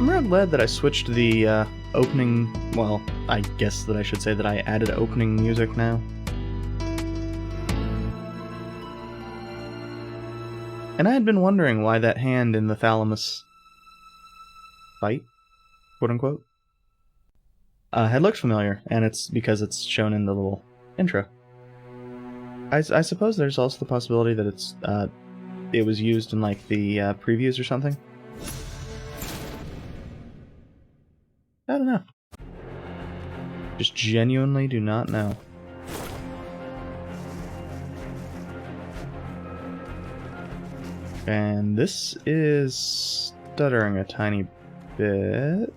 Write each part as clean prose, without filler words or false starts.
I'm real glad that I switched the opening, well, I guess that I should say that I added opening music now. And I had been wondering why that hand in the thalamus fight, quote unquote, had looked familiar, and it's because it's shown in the little intro. I suppose there's also the possibility that it was used in like the previews or something. I don't know. Just genuinely do not know. And this is stuttering a tiny bit.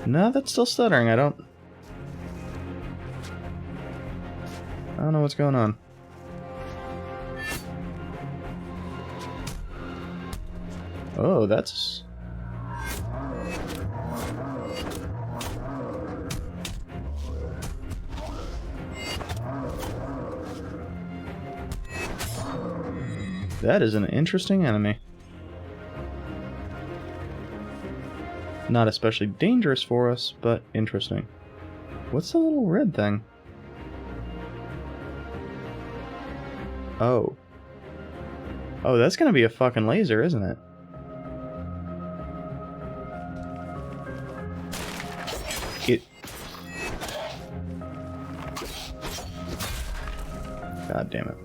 No, that's still stuttering. I don't know what's going on. Oh, that's... That is an interesting enemy. Not especially dangerous for us, but interesting. What's the little red thing? Oh. Oh, that's gonna be a fucking laser, isn't it? God damn it.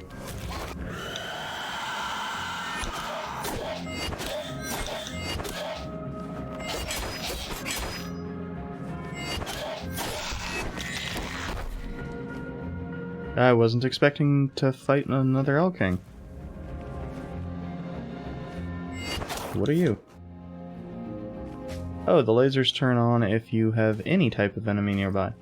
I wasn't expecting to fight another L King. What are you? Oh, the lasers turn on if you have any type of enemy nearby.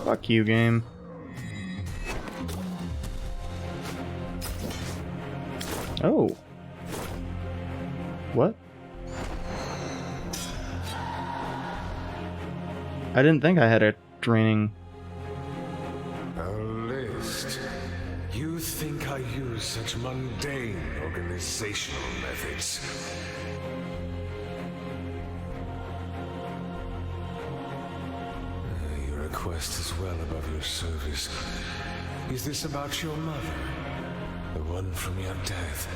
Fuck you, game. Oh. What? I didn't think I had a draining... A list. You think I use such mundane organizational methods? Your request is well above your service. Is this about your mother? The one from your death?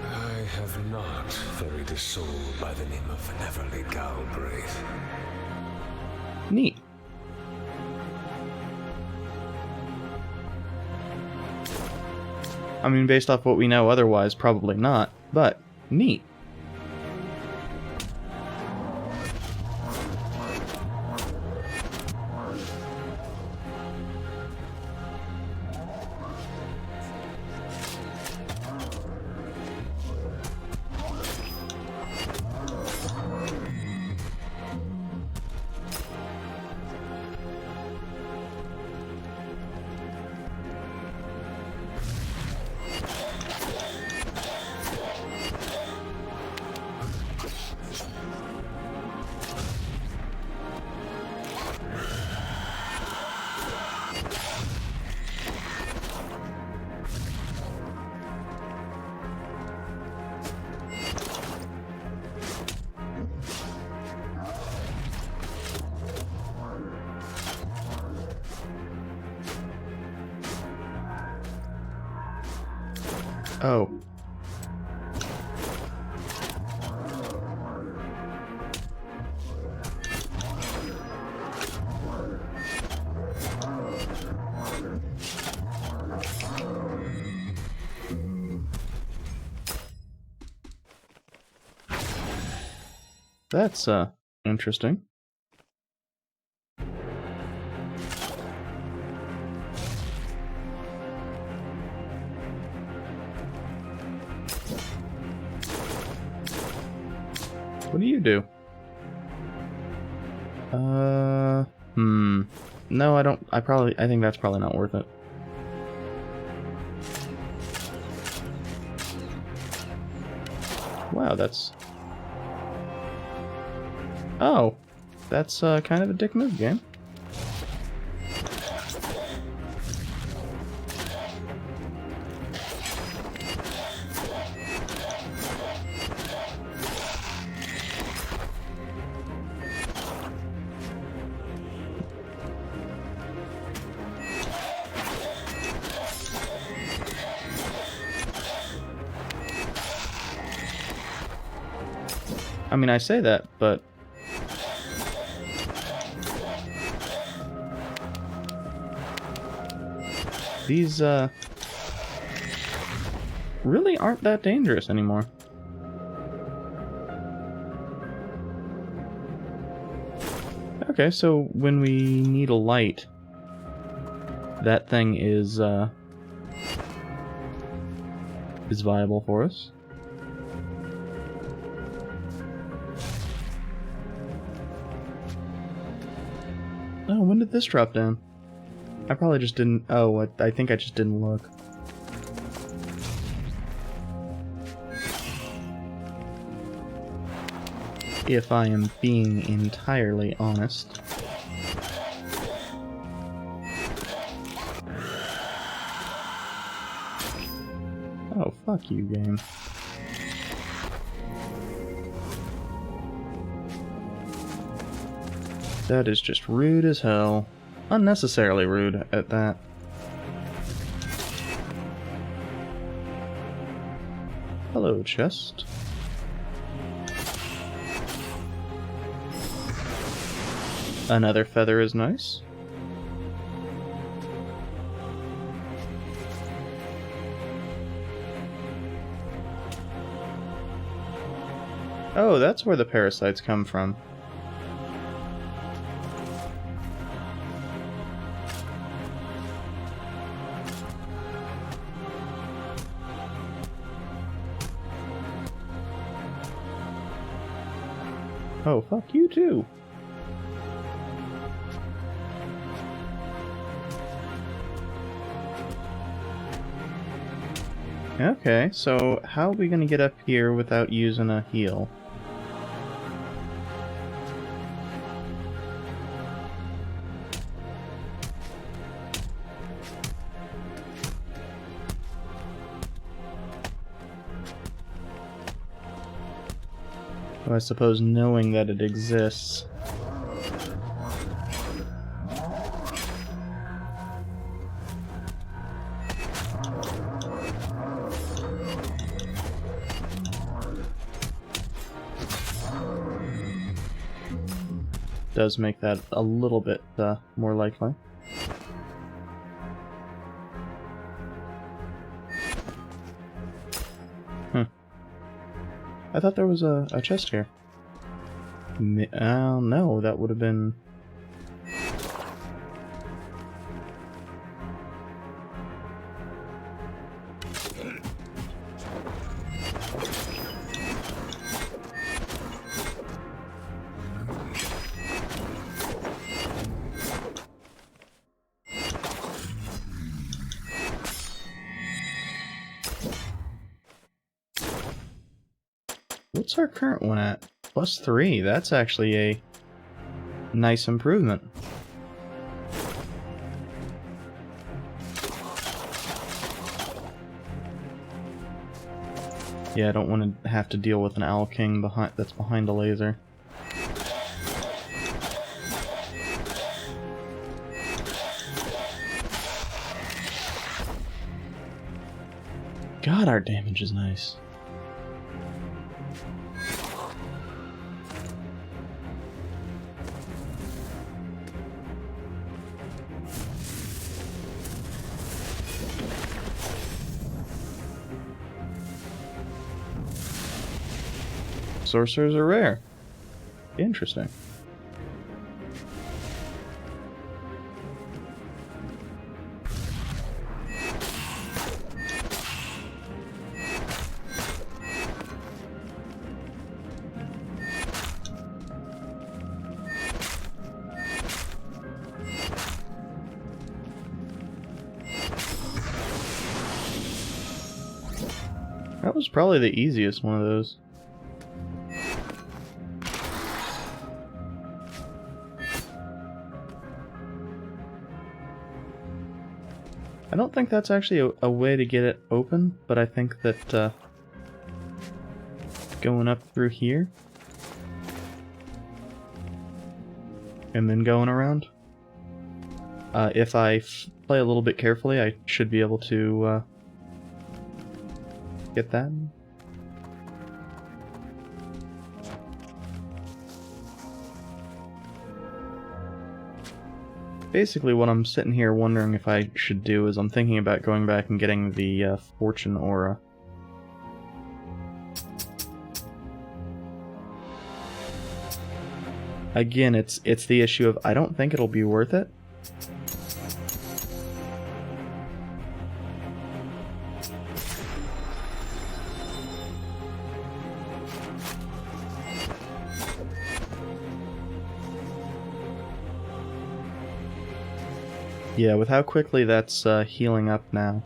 I have not ferried a soul by the name of Everly Galbraith. Neat. I mean, based off what we know otherwise, probably not, but neat. Oh. That's, interesting. What do you do? No, I don't. I think that's probably not worth it. Wow, that's... Oh, that's kind of a dick move, game. I mean, I say that, but... these, really aren't that dangerous anymore. Okay, so when we need a light, that thing is viable for us. Oh, when did this drop down? I probably just didn't... Oh, I think I just didn't look. If I am being entirely honest. Oh, fuck you, game. That is just rude as hell. Unnecessarily rude at that. Hello, chest. Another feather is nice. Oh, that's where the parasites come from. Oh, fuck you too. Okay, so how are we gonna get up here without using a heal? I suppose knowing that it exists. Does make that a little bit more likely. I thought there was a chest here. No, that would have been... What's our current one at? +3. That's actually a nice improvement. Yeah, I don't want to have to deal with an Owl King that's behind a laser. God, our damage is nice. Sorcerers are rare. Interesting. That was probably the easiest one of those. I don't think that's actually a way to get it open, but I think that going up through here and then going around, if I play a little bit carefully, I should be able to get that. Basically what I'm sitting here wondering if I should do is I'm thinking about going back and getting the Fortune Aura. Again, it's the issue of I don't think it'll be worth it. Yeah, with how quickly that's healing up now.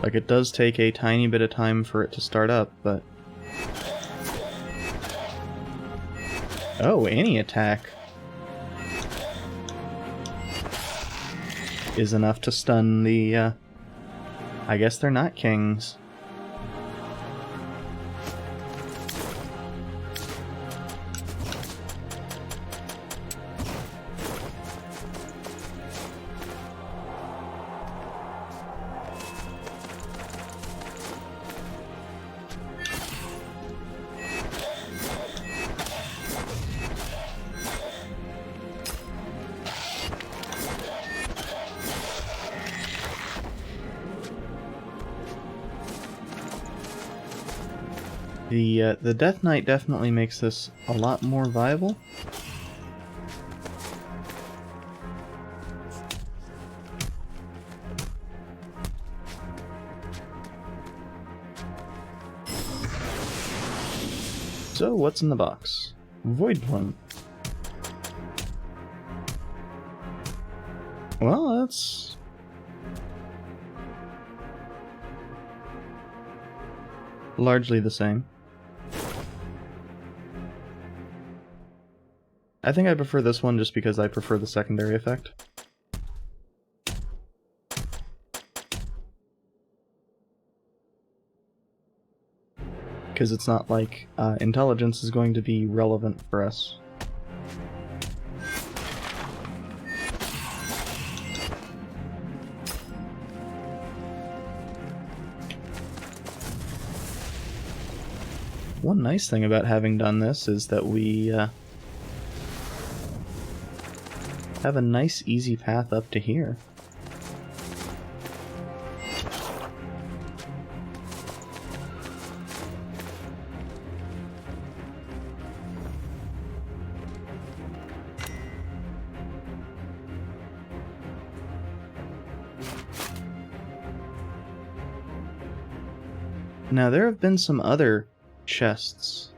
Like, it does take a tiny bit of time for it to start up, but... Oh, any attack is enough to stun the, I guess they're not kings. The Death Knight definitely makes this a lot more viable. So, what's in the box? Void Plume. Well, that's... largely the same. I think I prefer this one just because I prefer the secondary effect. Because it's not like intelligence is going to be relevant for us. One nice thing about having done this is that we have a nice easy path up to here. Now there have been some other chests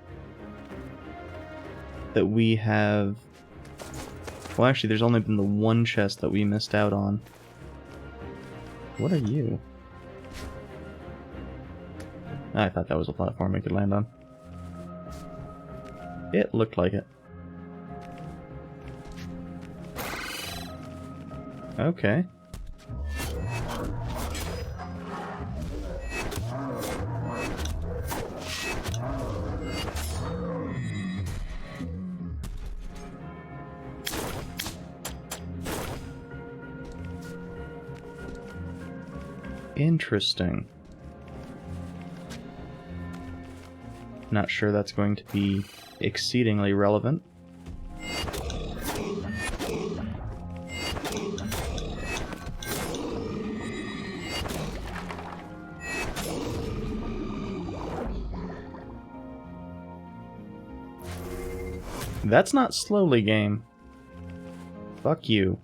that we have... Well, actually, there's only been the one chest that we missed out on. What are you? I thought that was a platform we could land on. It looked like it. Okay. Interesting. Not sure that's going to be exceedingly relevant. That's not slowly, game. Fuck you.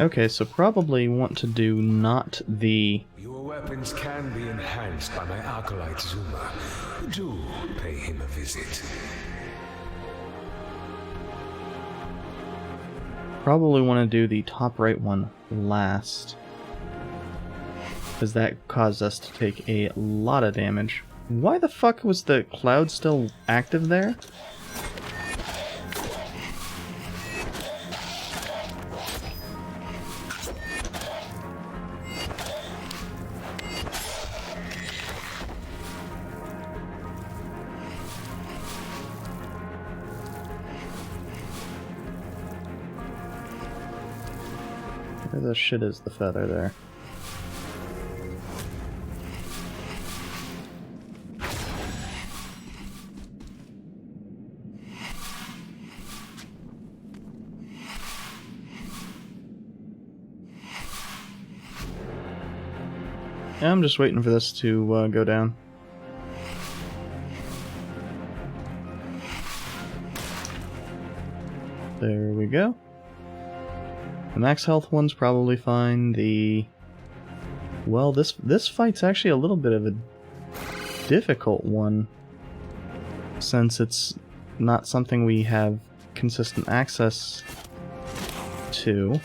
Okay, so probably want to do not the... Your weapons can be enhanced by my acolyte Zuma. Do pay him a visit. Probably want to do the top right one last, because that caused us to take a lot of damage. Why the fuck was the cloud still active there? Where the shit is the feather there? I'm just waiting for this to go down. There we go. The max health one's probably fine. The... Well, this fight's actually a little bit of a difficult one, since it's not something we have consistent access to.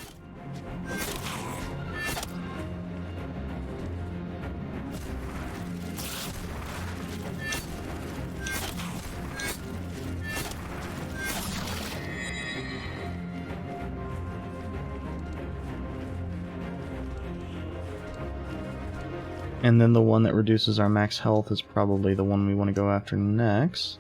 And then the one that reduces our max health is probably the one we want to go after next.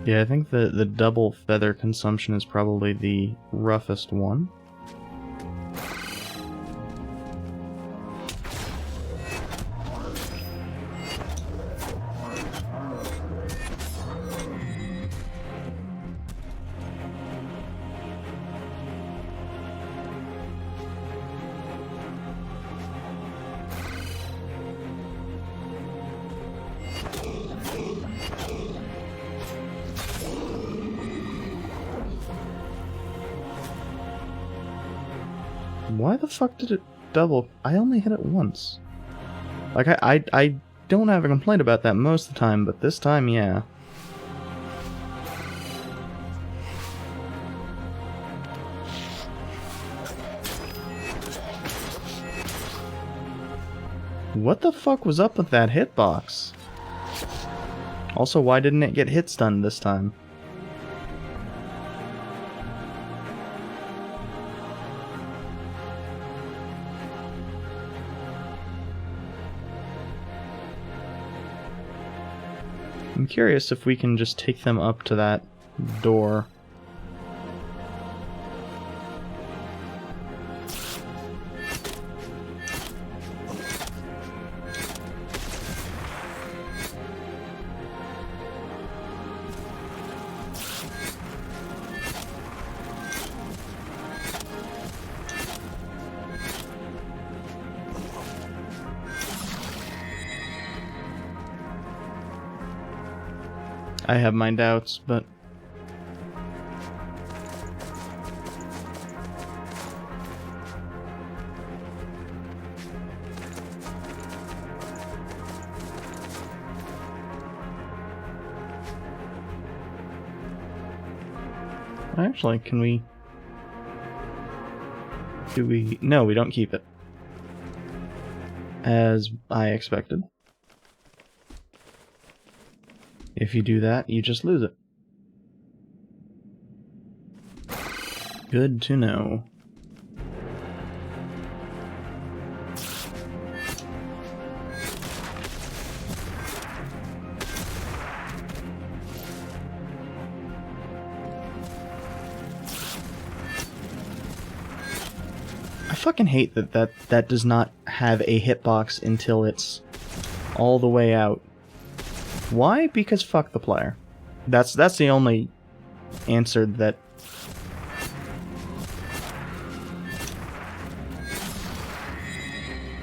Yeah, I think the double feather consumption is probably the roughest one. Why the fuck did it double? I only hit it once. Like, I don't have a complaint about that most of the time, but this time, yeah. What the fuck was up with that hitbox? Also, why didn't it get hit stunned this time? I'm curious if we can just take them up to that door. I have my doubts, but... Actually, can we... Do we... No, we don't keep it. as I expected. If you do that, you just lose it. Good to know. I fucking hate that does not have a hitbox until it's all the way out. Why? Because fuck the player. That's the only answer that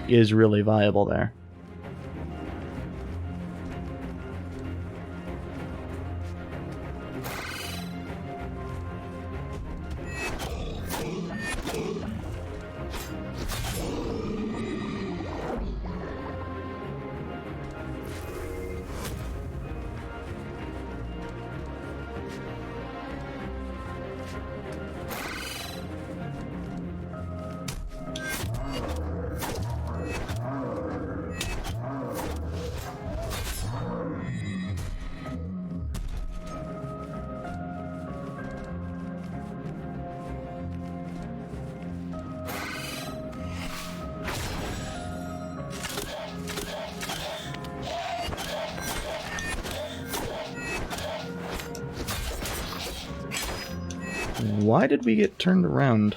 is really viable there. Why did we get turned around?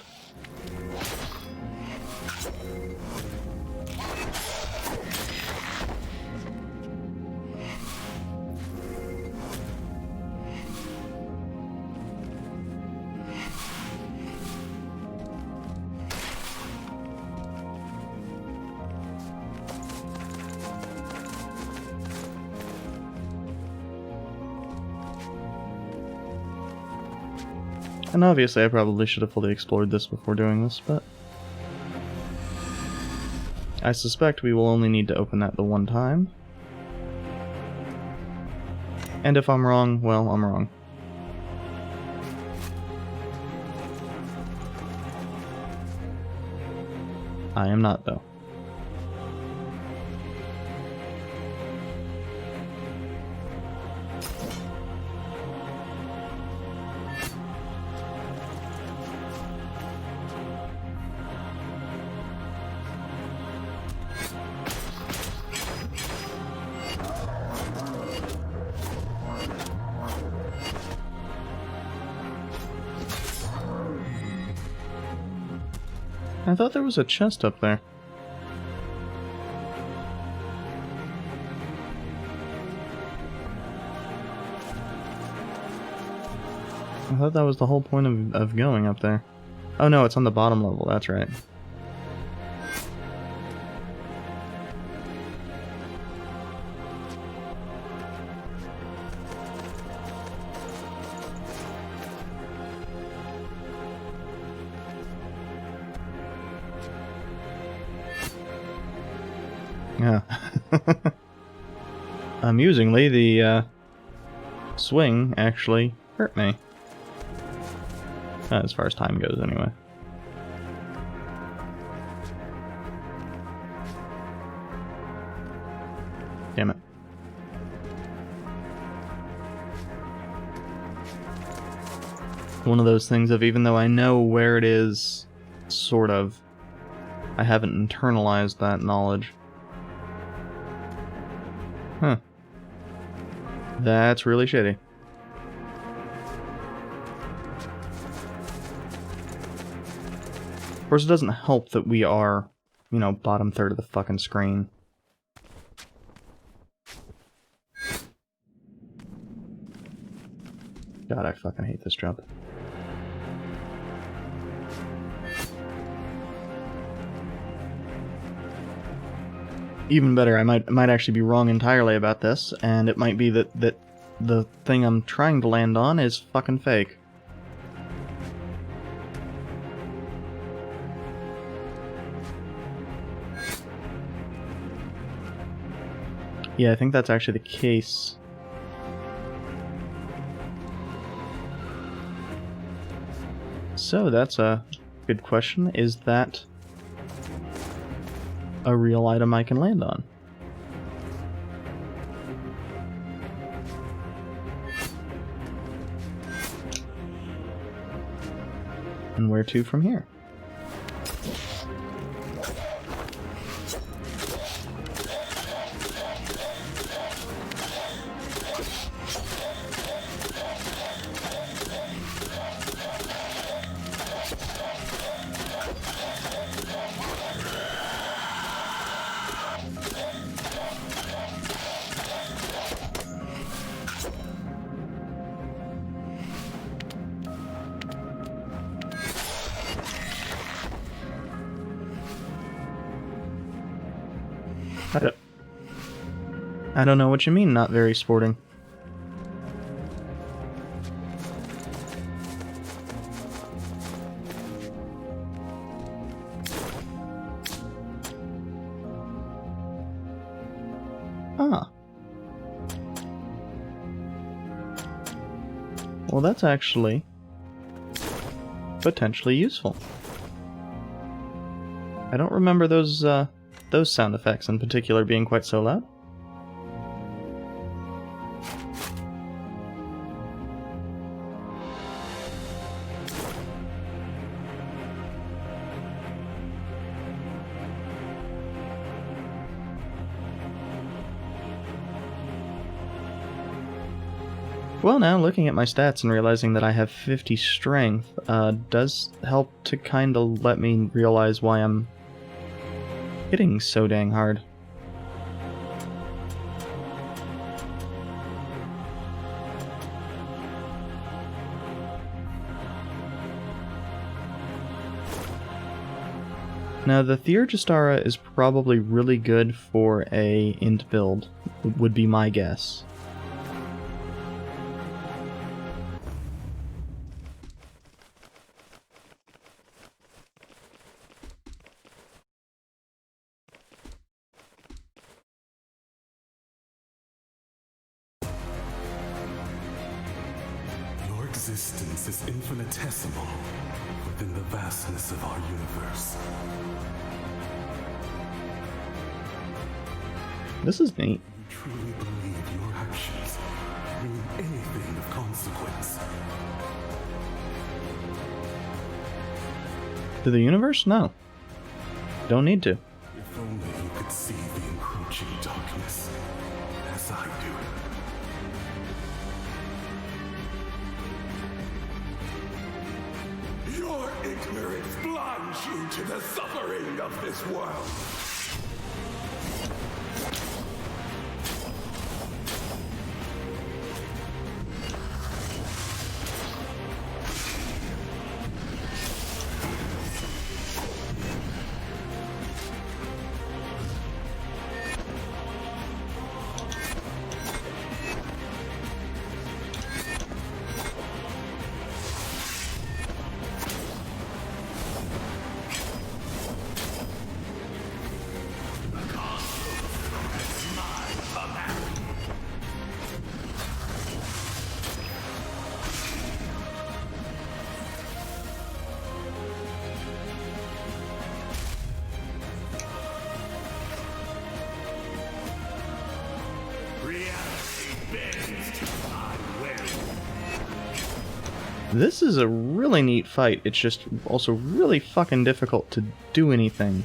And obviously I probably should have fully explored this before doing this, but I suspect we will only need to open that the one time. And if I'm wrong, well, I'm wrong. I am not, though. I thought there was a chest up there. I thought that was the whole point of going up there. Oh no, it's on the bottom level, that's right. Yeah. Amusingly, the swing actually hurt me. As far as time goes, anyway. Damn it. One of those things of, even though I know where it is, sort of, I haven't internalized that knowledge. Huh. That's really shitty. Of course, it doesn't help that we are, you know, bottom third of the fucking screen. God, I fucking hate this jump. Even better, I might actually be wrong entirely about this, and it might be that the thing I'm trying to land on is fucking fake. Yeah, I think that's actually the case. So that's a good question. Is that a real item I can land on. And where to from here? I don't know what you mean, not very sporting. Ah. Well, that's actually potentially useful. I don't remember those sound effects in particular being quite so loud. Well, now, looking at my stats and realizing that I have 50 strength, does help to kinda let me realize why I'm hitting so dang hard. Now, the Theurgistara is probably really good for a int build, would be my guess. Existence is infinitesimal within the vastness of our universe. This is neat. You truly believe your actions mean anything of consequence? To the universe? No. Don't need to. If only you could see the encroaching darkness as I do. Your ignorance blinds you to the suffering of this world. This is a really neat fight, it's just also really fucking difficult to do anything.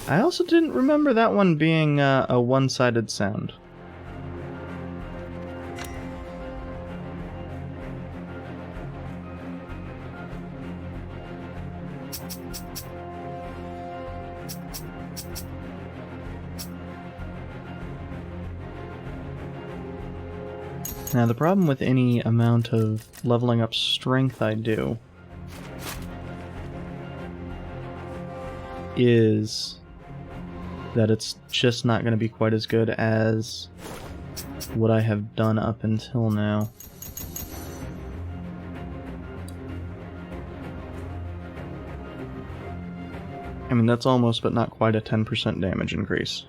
I also didn't remember that one being a one-sided sound. Now, the problem with any amount of leveling up strength I do is that it's just not going to be quite as good as what I have done up until now. I mean, that's almost but not quite a 10% damage increase.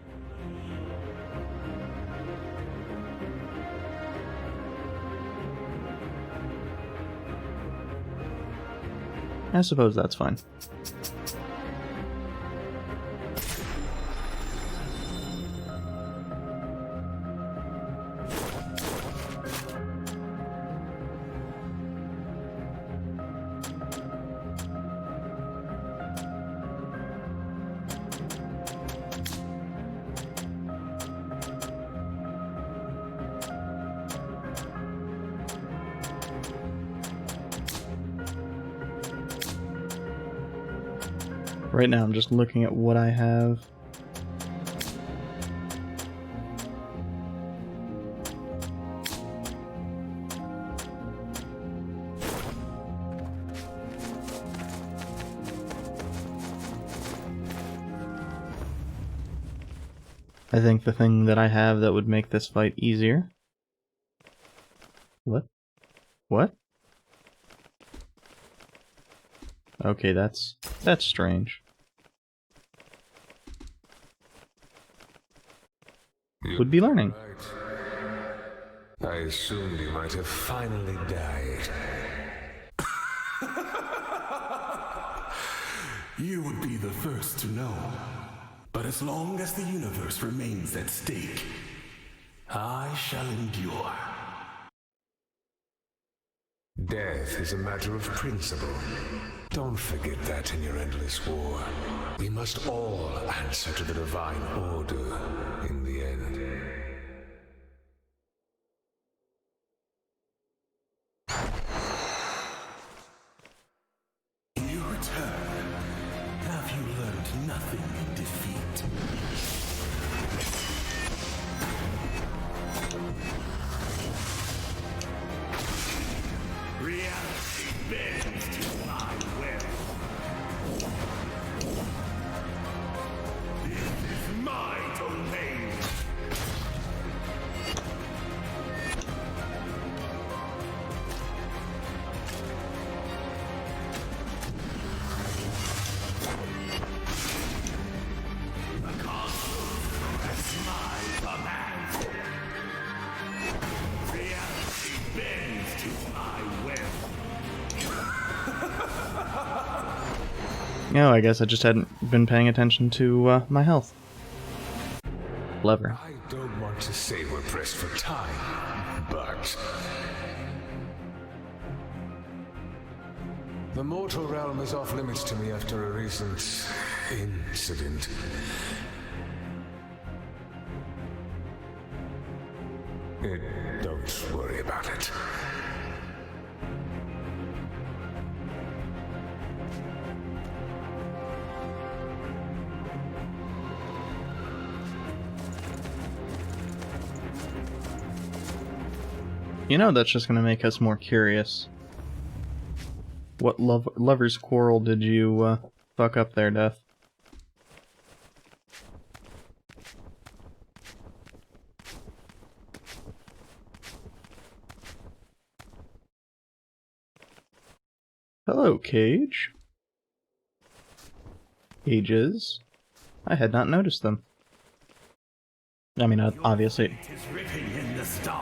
I suppose that's fine. Right now, I'm just looking at what I have. I think the thing that I have that would make this fight easier. What? What? Okay, that's strange. Would be learning. Right. I assumed you might have finally died. You would be the first to know. But as long as the universe remains at stake, I shall endure. Death is a matter of principle. Don't forget that in your endless war. We must all answer to the divine order in the end. In your return, have you learned nothing in defeat? Reality bends to my will. This is my domain. The cosmos at my command. Reality bends to my will. No, I guess I just hadn't been paying attention to my health. Lever. I don't want to say we're pressed for time, but the mortal realm is off limits to me after a recent incident. Don't worry about it. You know that's just going to make us more curious. What lover's quarrel did you fuck up there, Death? Hello, Cage. Cages. I had not noticed them. I mean, obviously.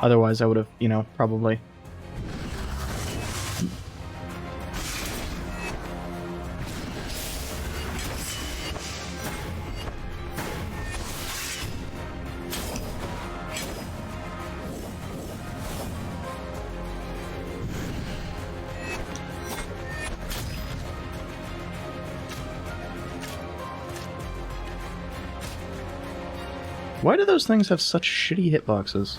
Otherwise, I would have, you know, probably. Why do those things have such shitty hitboxes?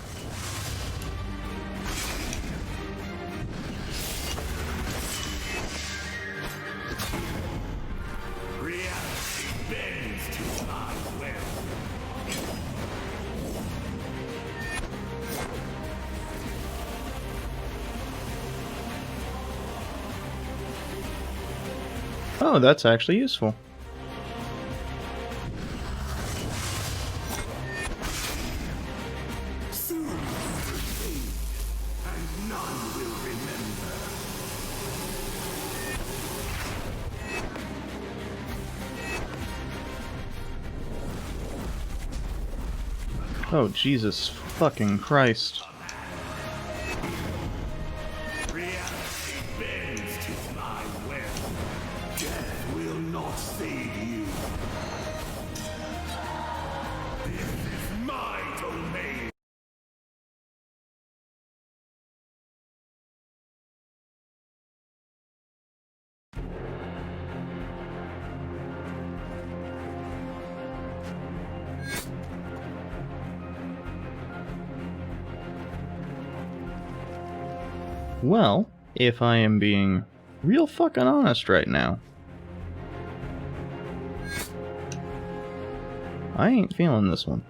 Reality bends to my will. Oh, that's actually useful. none will remember. Oh, Jesus fucking Christ. Reality bends to my will. Death will not save you. This is my domain. Well, if I am being real fucking honest right now, I ain't feeling this one.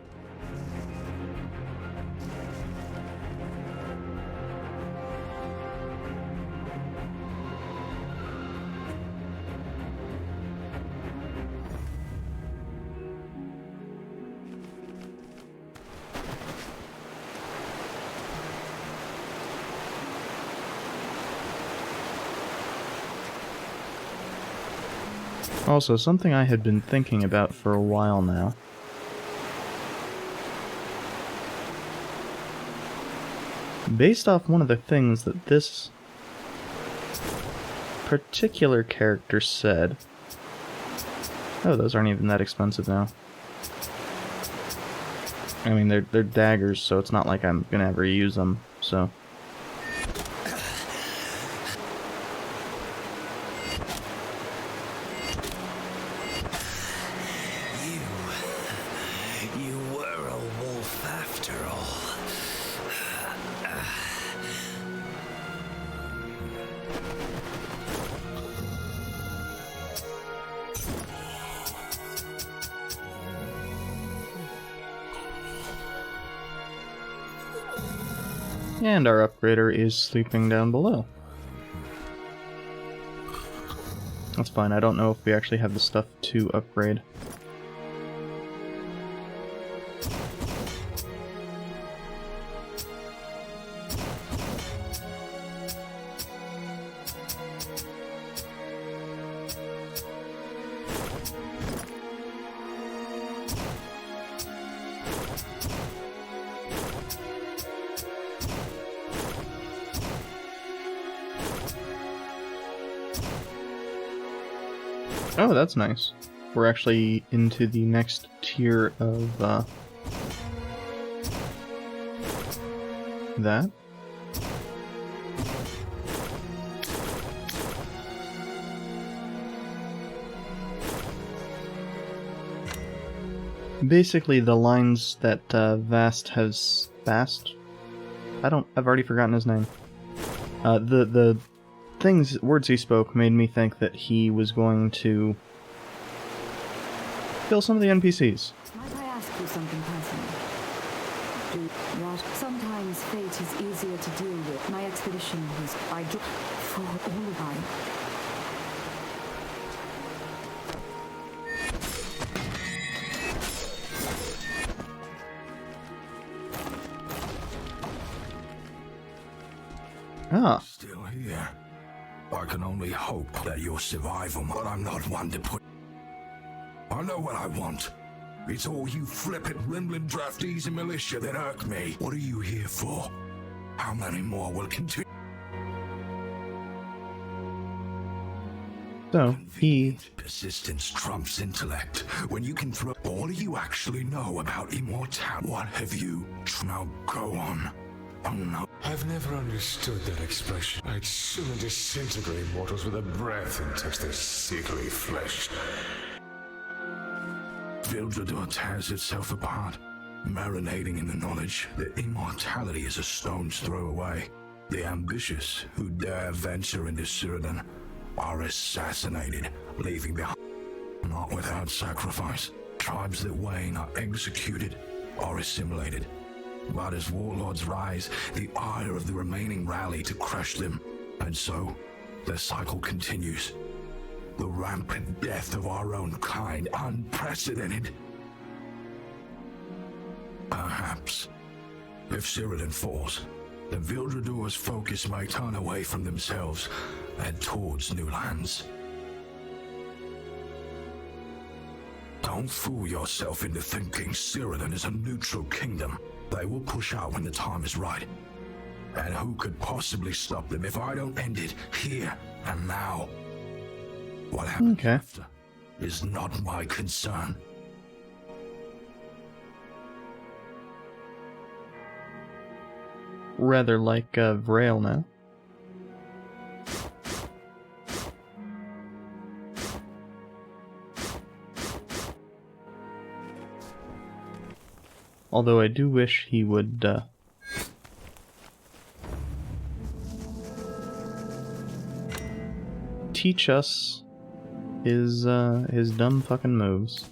Also, something I had been thinking about for a while now. Based off one of the things that this particular character said. Oh, those aren't even that expensive now. I mean, they're daggers, so it's not like I'm gonna ever use them, so... You were a wolf after all. And our upgrader is sleeping down below. That's fine, I don't know if we actually have the stuff to upgrade. Oh, that's nice. We're actually into the next tier of, that. Basically, the lines that, Vast? I've already forgotten his name. The words he spoke made me think that he was going to kill some of the NPCs. Might I ask you something personal? What? Sometimes fate is easier to deal with. My expedition was for all of I. Ah. Still here. I can only hope that you'll survive them, but I'm not one to put... I know what I want. It's all you flippant Rimland draftees and militia that irk me. What are you here for? How many more will continue? So, he... Persistence trumps intellect. When you can throw... What do you actually know about immortality? What have you... Now go on. Oh no. I've never understood that expression. I'd sooner disintegrate mortals with a breath and touch their sickly flesh. Vildredor tears itself apart, marinating in the knowledge that immortality is a stone's throw away. The ambitious who dare venture into Cyrodiil are assassinated, leaving behind not without sacrifice. Tribes that wane are executed or assimilated. But as warlords rise, the ire of the remaining rally to crush them, and so the cycle continues. The rampant death of our own kind, unprecedented. Perhaps, if Cyrodiil falls, the Vildrador's focus may turn away from themselves and towards new lands. Don't fool yourself into thinking Cyrodiil is a neutral kingdom. They will push out when the time is right. And who could possibly stop them if I don't end it here and now? What happens after is not my concern. Rather like Vrail now. Although I do wish he would teach us his dumb fucking moves.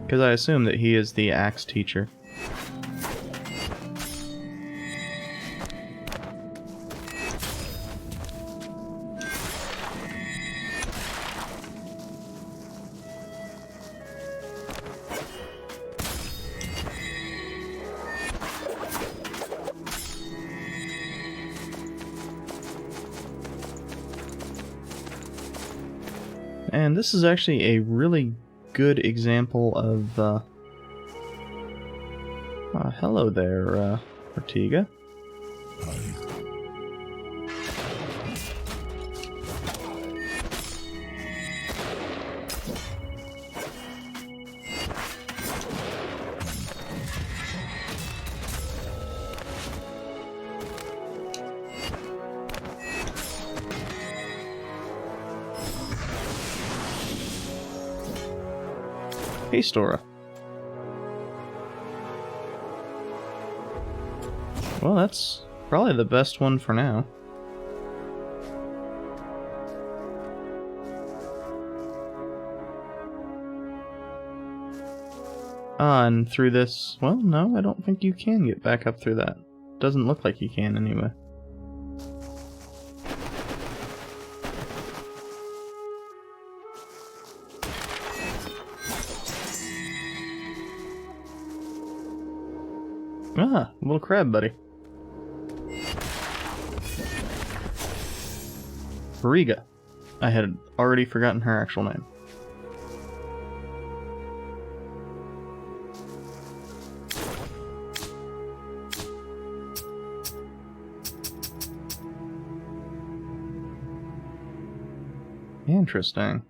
Because I assume that he is the axe teacher. And this is actually a really good example of, hello there, Ortega. Hey, Stora. Well, that's probably the best one for now. And through this... Well, no, I don't think you can get back up through that. Doesn't look like you can, anyway. Ah, little crab buddy. Riga. I had already forgotten her actual name. Interesting.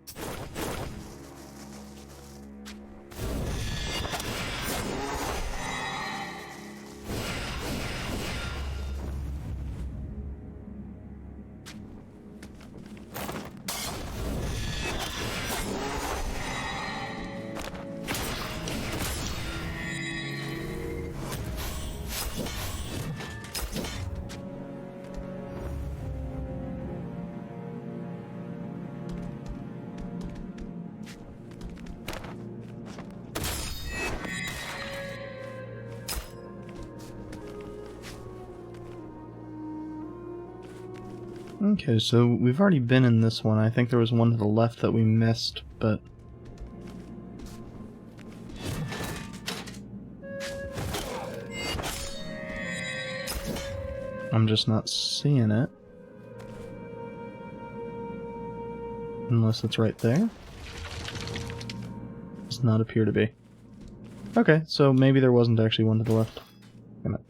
Okay, so we've already been in this one. I think there was one to the left that we missed, but... I'm just not seeing it. Unless it's right there. Does not appear to be. Okay, so maybe there wasn't actually one to the left. Damn it.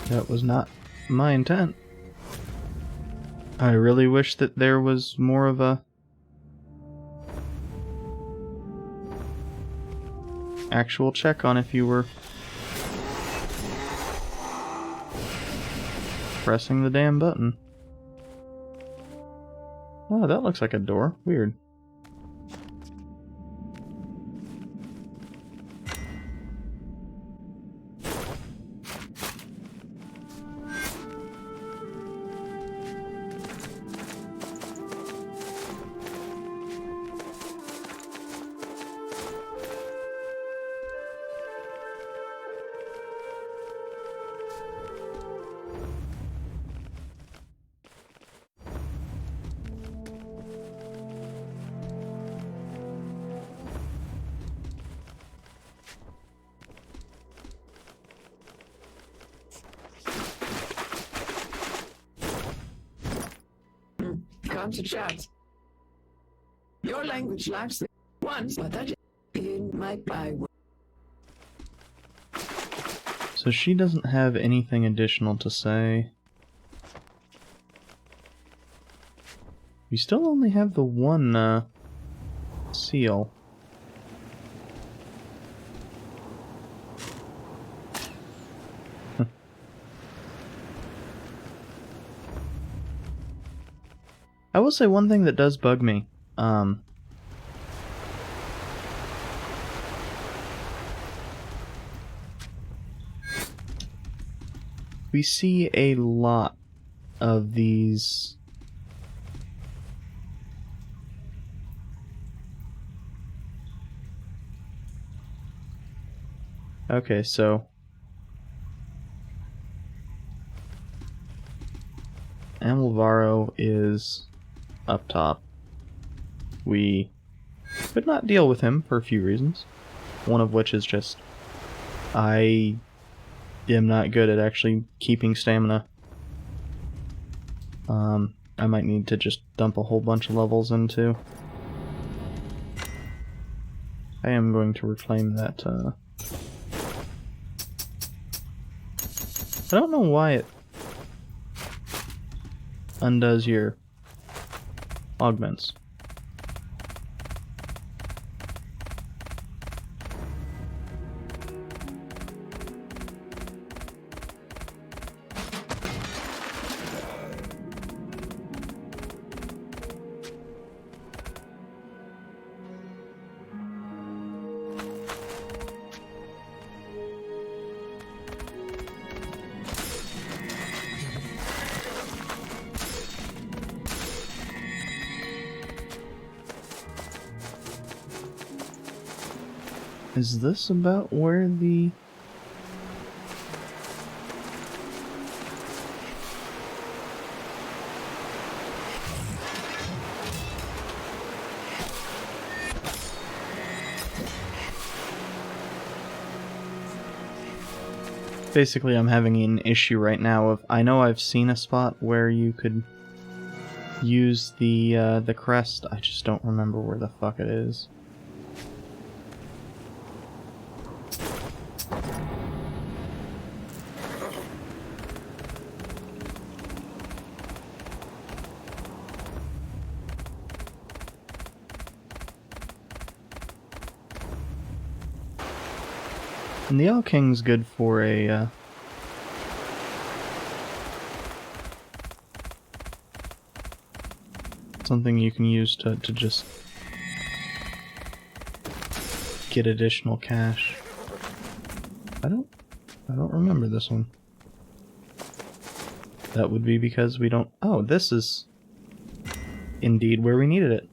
That was not my intent. I really wish that there was more of a actual check on if you were pressing the damn button. Oh, that looks like a door. Weird. time to chat. Your language lacks the once, but that in my byword. So she doesn't have anything additional to say. We still only have the one seal. I will say one thing that does bug me. We see a lot of these okay, so Amalvaro is up top. We could not deal with him for a few reasons. One of which is just I am not good at actually keeping stamina. I might need to just dump a whole bunch of levels into. I am going to reclaim that, I don't know why it undoes your augments. Is this about where the... Basically, I'm having an issue right now of... I know I've seen a spot where you could use the crest. I just don't remember where the fuck it is. And the All King's good for a, something you can use to just get additional cash. I don't remember this one. That would be because we don't... Oh, this is indeed where we needed it.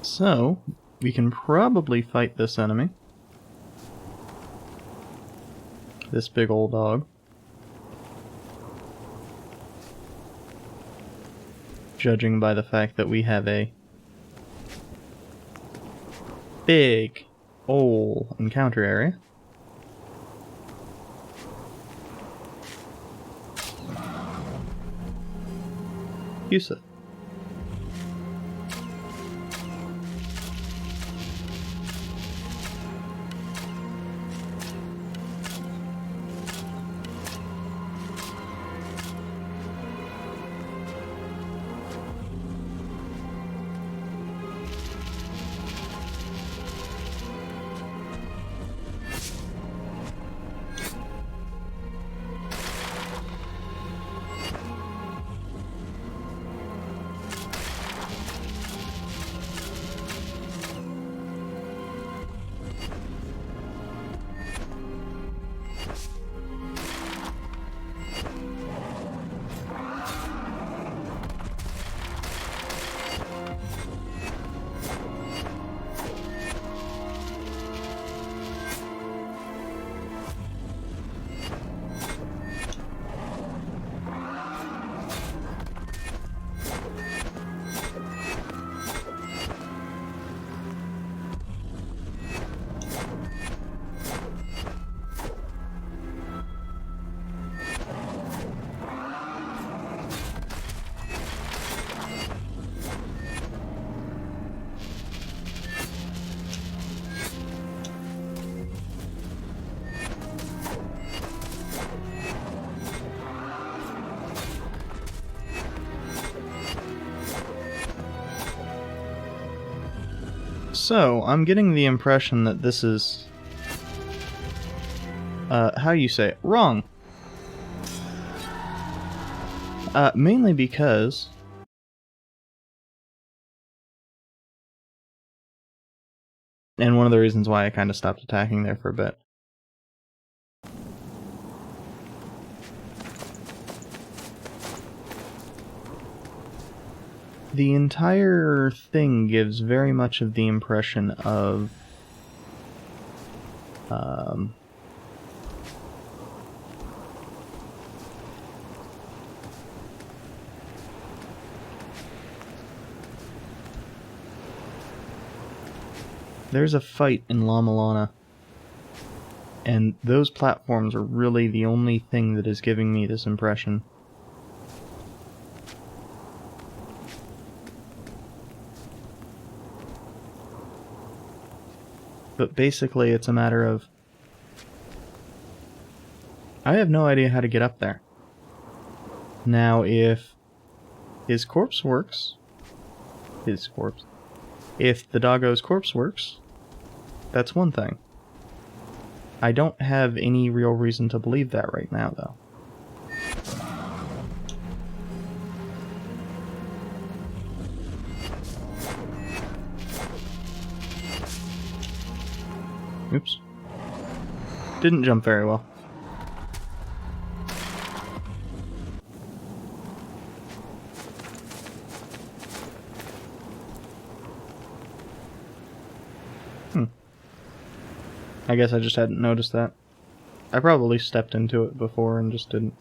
So, we can probably fight this enemy. This big old dog. Judging by the fact that we have a big old encounter area. Yusuf. So, I'm getting the impression that this is... how you say it? Wrong! Mainly because... And one of the reasons why I kind of stopped attacking there for a bit. The entire thing gives very much of the impression of... There's a fight in La Milana, and those platforms are really the only thing that is giving me this impression. But basically it's a matter of... I have no idea how to get up there. Now if his corpse works... If the doggo's corpse works, that's one thing. I don't have any real reason to believe that right now, though. Oops. Didn't jump very well. I guess I just hadn't noticed that. I probably stepped into it before and just didn't.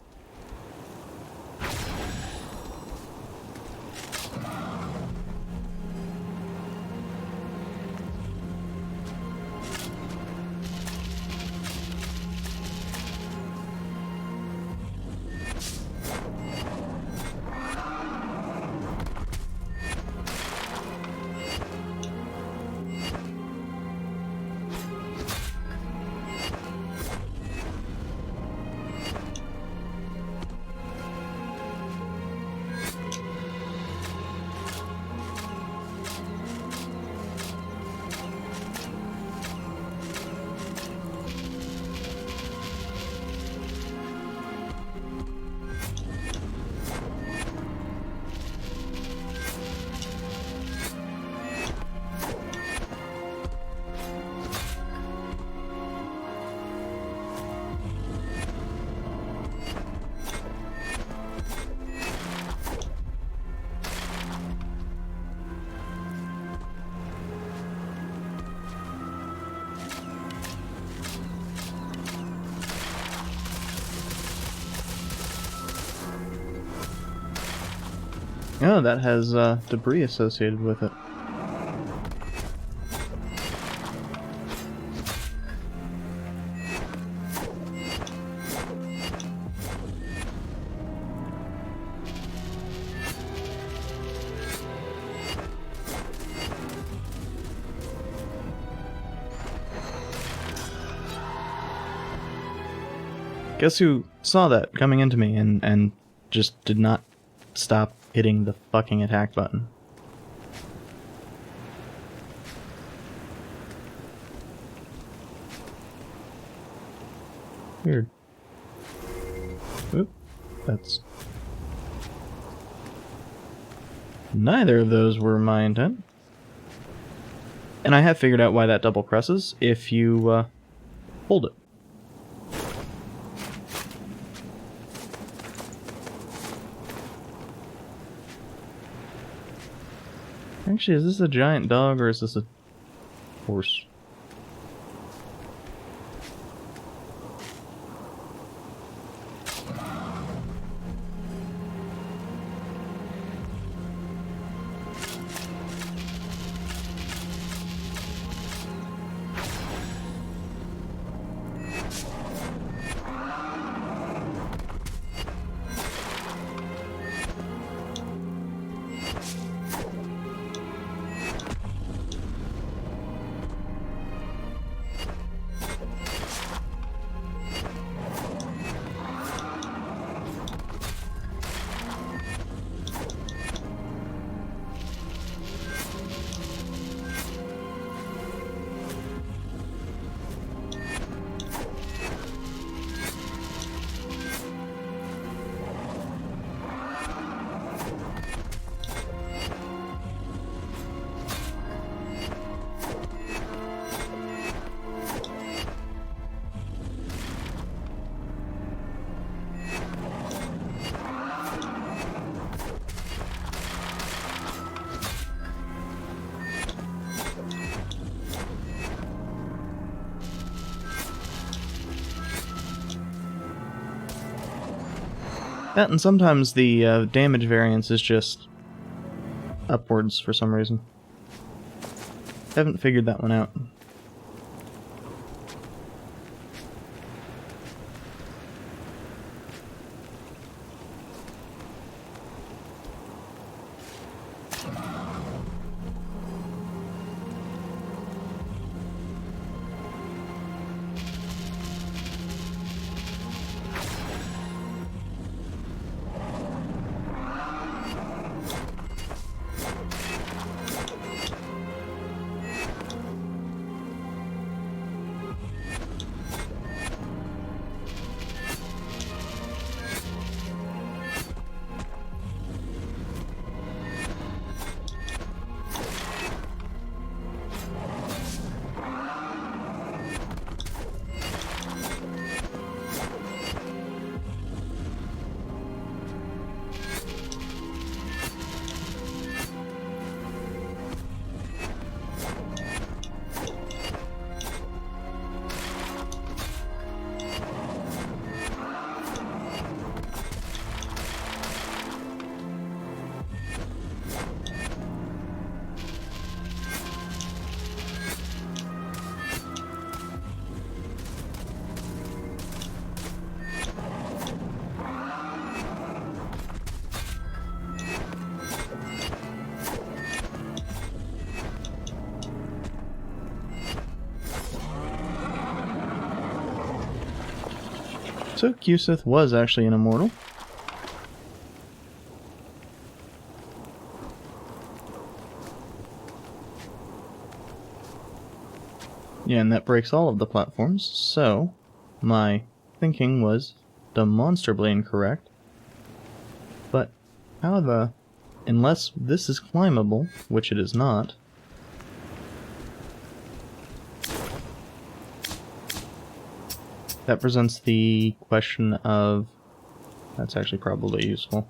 Oh, that has debris associated with it. Guess who saw that coming into me and just did not stop hitting the fucking attack button? Weird. Oop. That's... Neither of those were my intent. And I have figured out why that double presses if you hold it. Actually, is this a giant dog or is this a horse? That, and sometimes the damage variance is just upwards for some reason. Haven't figured that one out. So Cusith was actually an immortal. Yeah, and that breaks all of the platforms, so my thinking was demonstrably incorrect. But however, unless this is climbable, which it is not, that presents the question of... That's actually probably useful.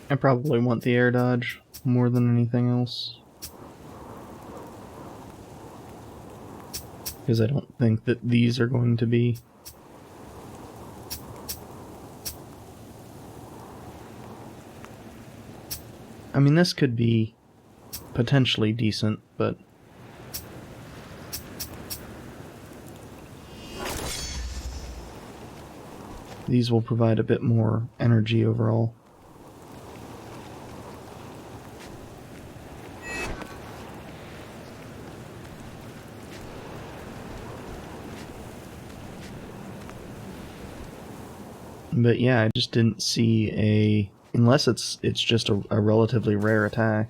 I probably want the air dodge more than anything else. Because I don't think that these are going to be... I mean, this could be potentially decent, but... these will provide a bit more energy overall. But yeah, I just didn't see a... Unless it's just a relatively rare attack.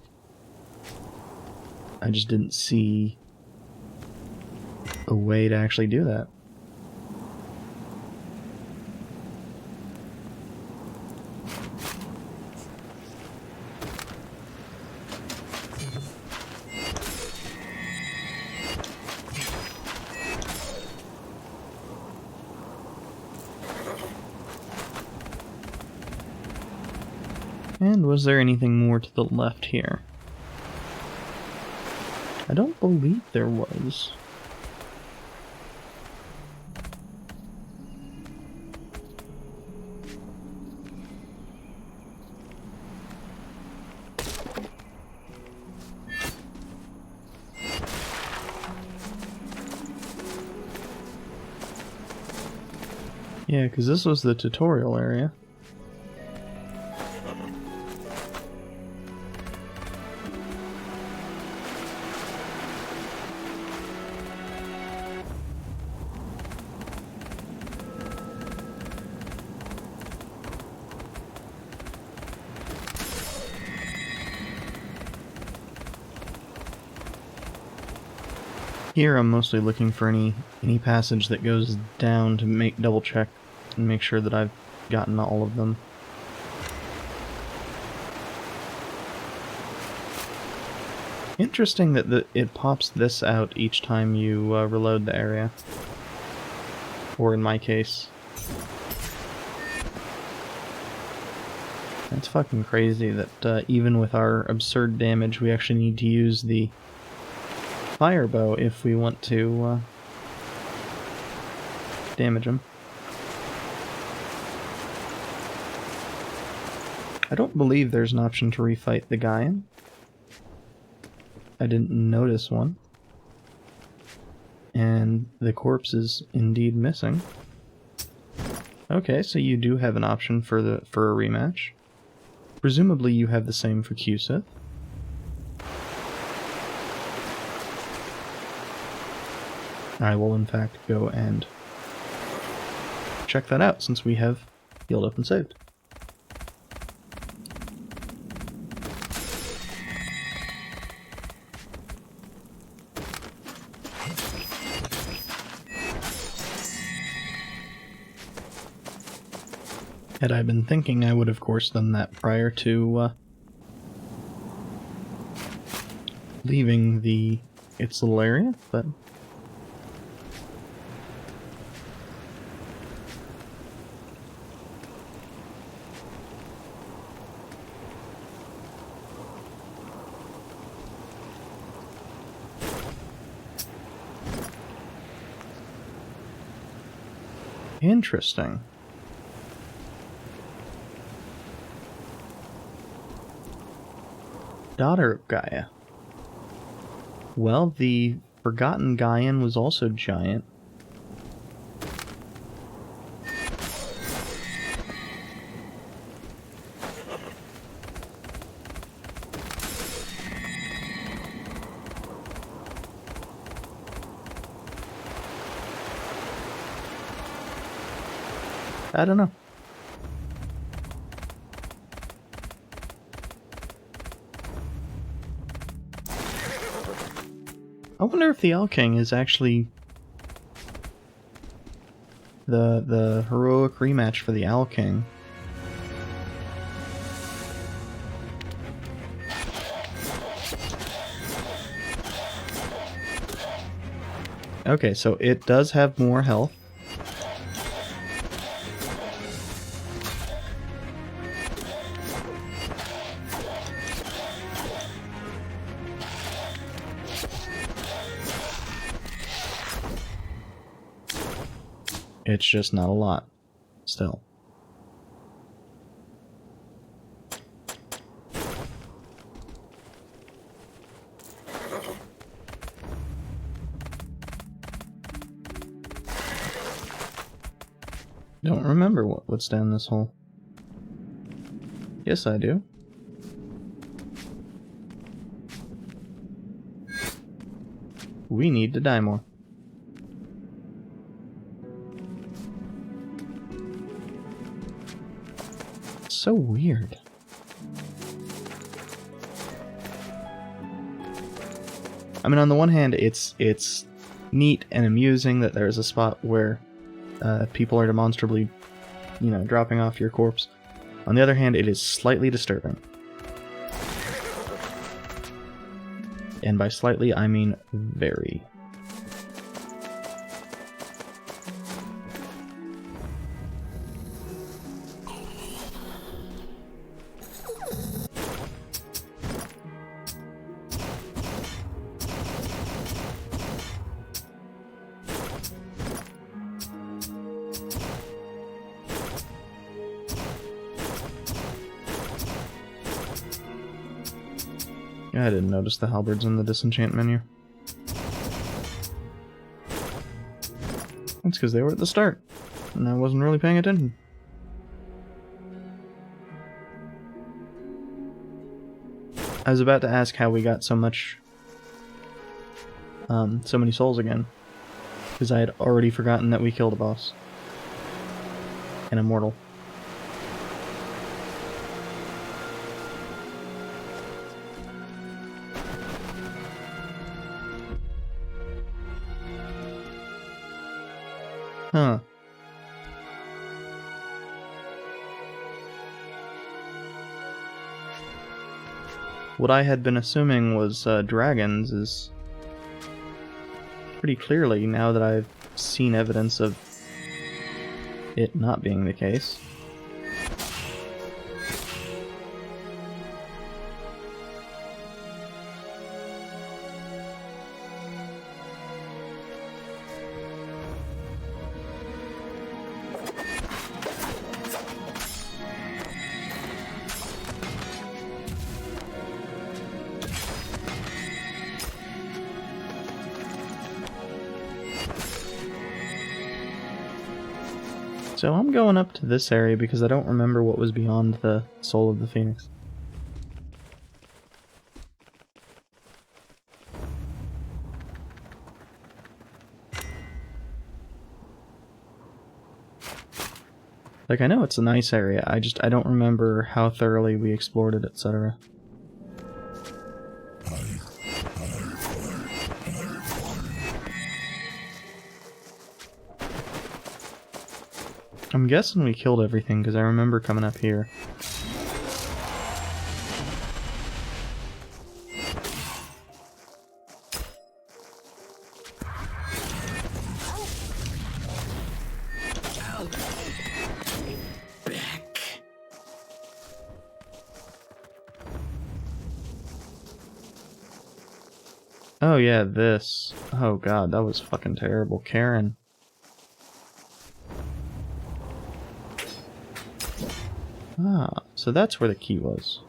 I just didn't see a way to actually do that. And was there anything more to the left here? I don't believe there was. Yeah, because this was the tutorial area. Here I'm mostly looking for any passage that goes down to double check and make sure that I've gotten all of them. Interesting that it pops this out each time you reload the area. Or in my case. That's fucking crazy that even with our absurd damage, we actually need to use the fire bow if we want to damage him. I don't believe there's an option to refight the Gaian. I didn't notice one. And the corpse is indeed missing. Okay, so you do have an option for a rematch. Presumably you have the same for Q-Sith. I will in fact go and check that out since we have healed up and saved. Had I been thinking, I would of course done that prior to leaving its little area, but interesting. Daughter of Gaia. Well, the Forgotten Gaian was also giant. I don't know. I wonder if the Owl King is actually the heroic rematch for the Owl King. Okay, so it does have more health. It's just not a lot, still. Don't remember what's down this hole. Yes, I do. We need to die more. So weird. I mean, on the one hand, it's neat and amusing that there's a spot where people are demonstrably, dropping off your corpse. On the other hand, it is slightly disturbing. And by slightly, I mean very. I didn't notice the halberds in the disenchant menu. That's because they were at the start, and I wasn't really paying attention. I was about to ask how we got so many souls again, because I had already forgotten that we killed a boss. An immortal. Huh. what I had been assuming was dragons is pretty clearly, now that I've seen evidence of it not being the case. So I'm going up to this area because I don't remember what was beyond the Soul of the Phoenix. Like, I know it's a nice area, I don't remember how thoroughly we explored it, etc. I'm guessing we killed everything because I remember coming up here. Back. Oh yeah, this. Oh god, that was fucking terrible. Karen. Ah, so that's where the key was.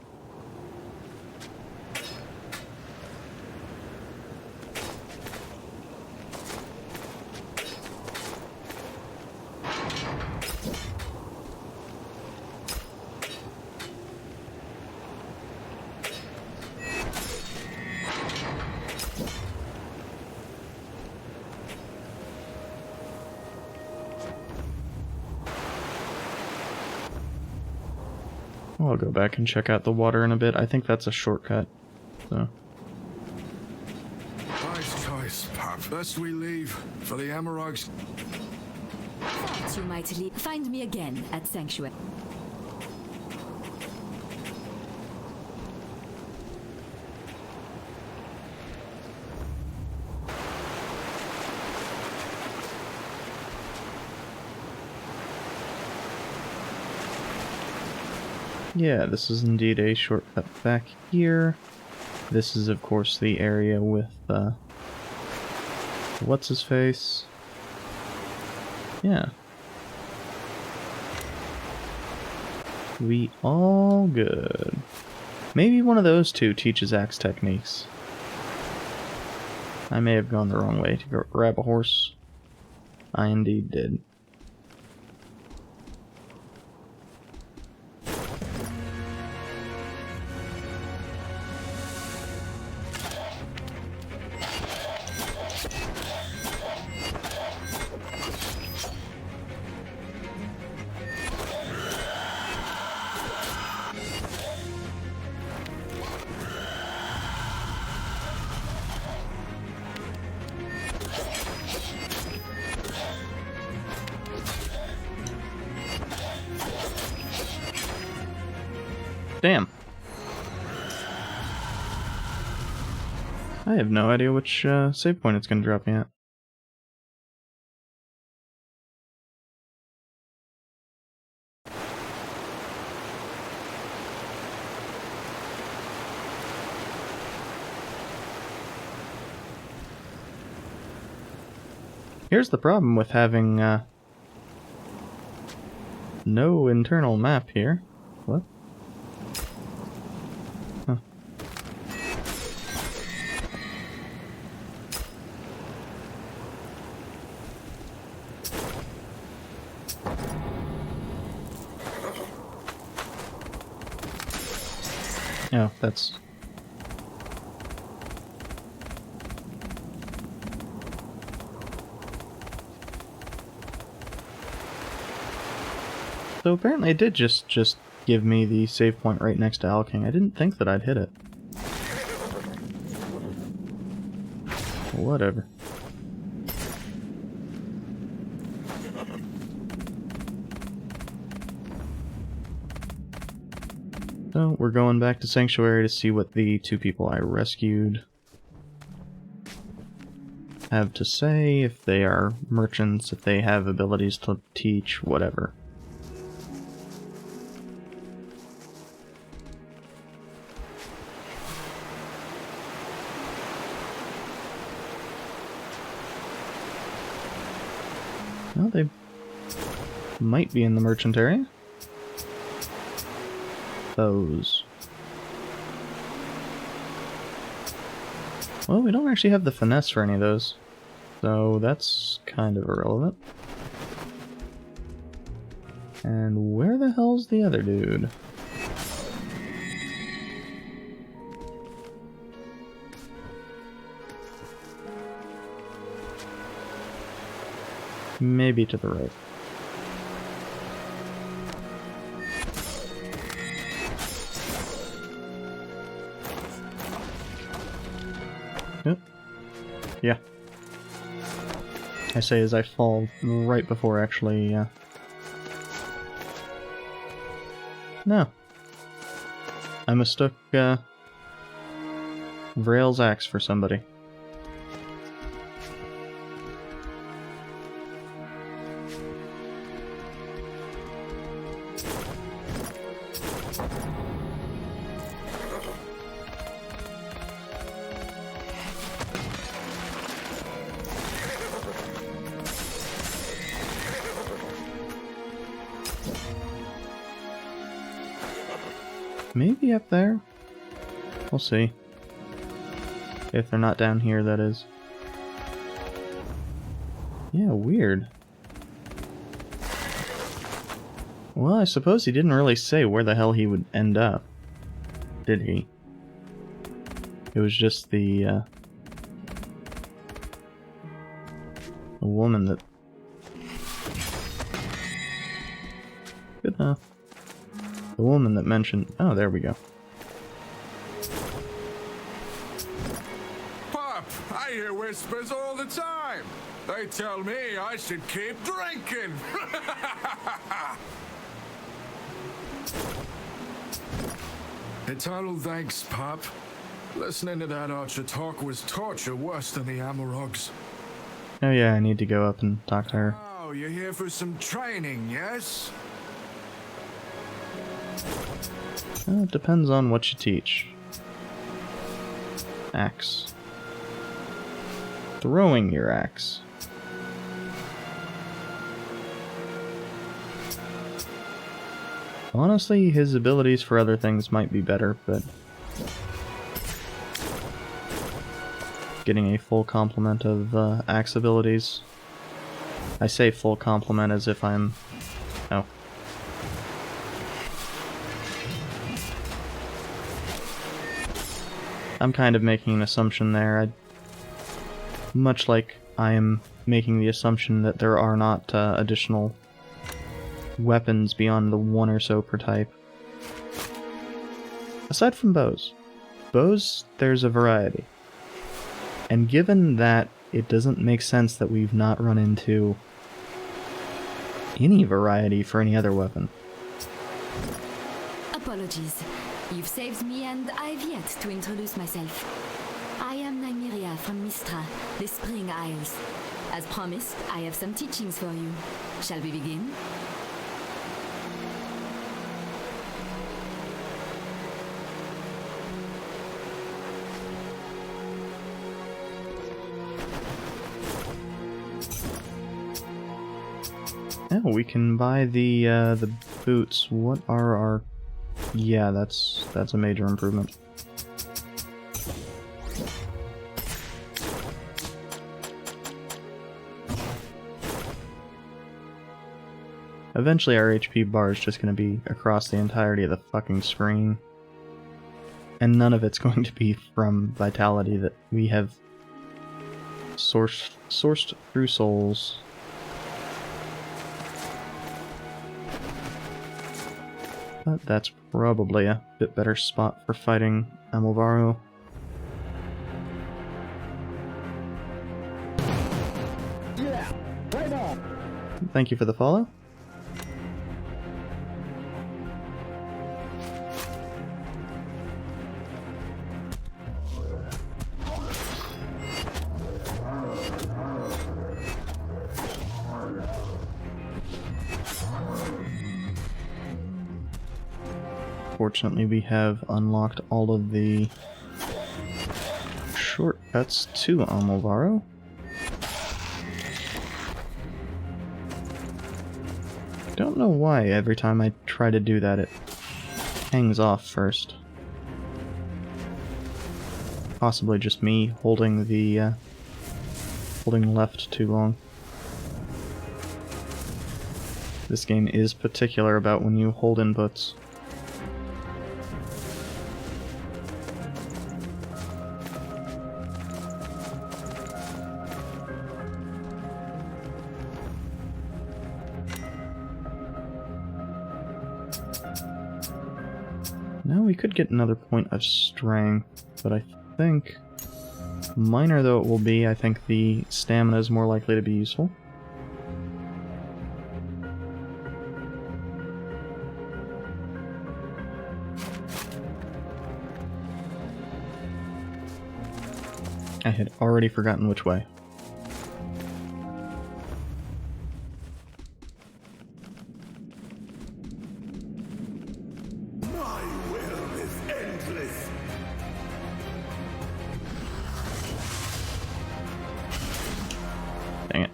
I'll go back and check out the water in a bit. I think that's a shortcut. So. Nice choice, Pap. Best we leave for the Amarogs. Thought you might find me again at Sanctuary. Yeah, this is indeed a shortcut back here. This is, of course, the area with, what's-his-face? Yeah. We all good. Maybe one of those two teaches axe techniques. I may have gone the wrong way to go grab a horse. I indeed did. Damn. I have no idea which save point it's going to drop me at. Here's the problem with having no internal map here. What? Huh. Oh, that's... So apparently it did just give me the save point right next to Alking. I didn't think that I'd hit it. Whatever. So we're going back to Sanctuary to see what the two people I rescued have to say, if they are merchants, if they have abilities to teach, whatever. Well, they might be in the merchant area. Those. Well, we don't actually have the finesse for any of those, so that's kind of irrelevant. And where the hell's the other dude? Maybe to the right. Yep. Yeah. I say as I fall right before actually, No. I mistook, Vrail's axe for somebody. Maybe up there? We'll see. If they're not down here, that is. Yeah, weird. Well, I suppose he didn't really say where the hell he would end up. Did he? It was just the woman that... Good enough. The woman that mentioned... Oh, there we go. Pop, I hear whispers all the time. They tell me I should keep drinking. Eternal thanks, Pop. Listening to that archer talk was torture worse than the Amarogs. Oh yeah, I need to go up and talk to her. Oh, you're here for some training, yes? Well, it depends on what you teach. Axe. Throwing your axe. Honestly, his abilities for other things might be better, but... getting a full complement of axe abilities. I say full complement as if I'm... Oh. I'm kind of making an assumption there. Much like I am making the assumption that there are not additional weapons beyond the one or so per type. Aside from bows. Bows, there's a variety. And given that it doesn't make sense that we've not run into any variety for any other weapon. Apologies. You've saved me and I've yet to introduce myself. I am Nymeria from Mistra, the Spring Isles. As promised, I have some teachings for you. Shall we begin? Oh, we can buy the boots. What are our... Yeah, that's a major improvement. Eventually our HP bar is just going to be across the entirety of the fucking screen. And none of it's going to be from Vitality that we have sourced through souls. But that's probably a bit better spot for fighting Amalvaro. Yeah, right on. Thank you for the follow. Fortunately, we have unlocked all of the shortcuts to Amalvaro. Don't know why every time I try to do that it hangs off first. Possibly just me holding the holding left too long. This game is particular about when you hold inputs. Now we could get another point of strength, but I think, minor though it will be, I think the stamina is more likely to be useful. I had already forgotten which way. My will is endless. Dang it.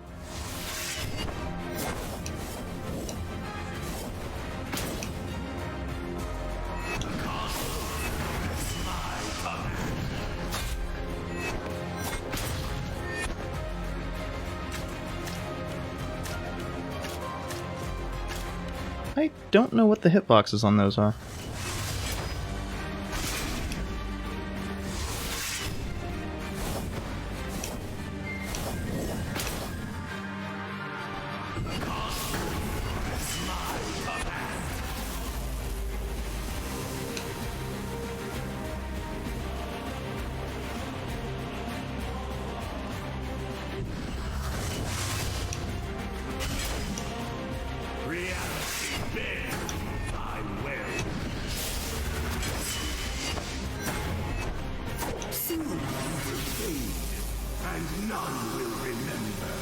I don't know what the hitboxes on those are. And none will remember.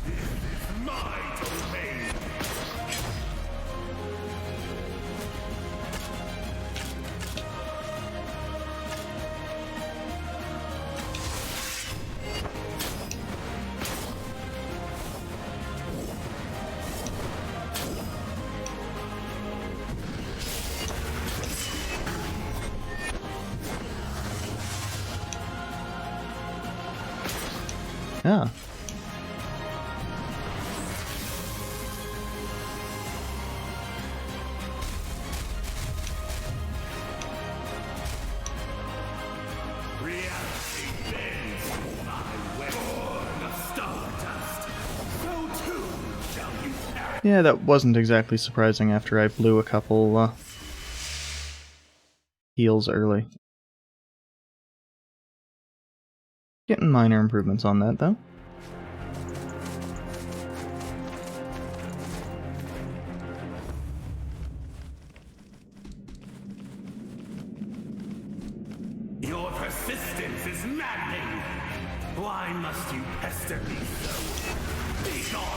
This is my domain. Yeah. Reality bends my way. Born of stardust, so too shall you perish. Yeah, that wasn't exactly surprising after I blew a couple heals early. Getting minor improvements on that, though. Your persistence is maddening. Why must you pester me so? Be gone.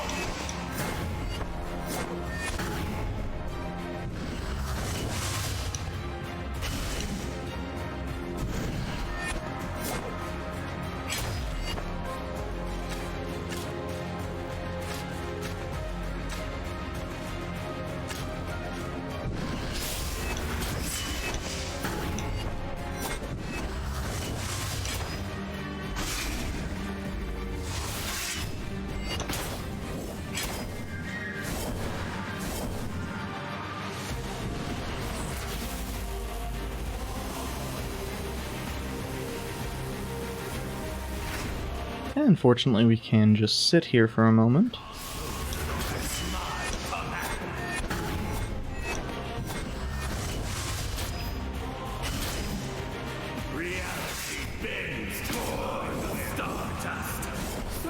And fortunately we can just sit here for a moment.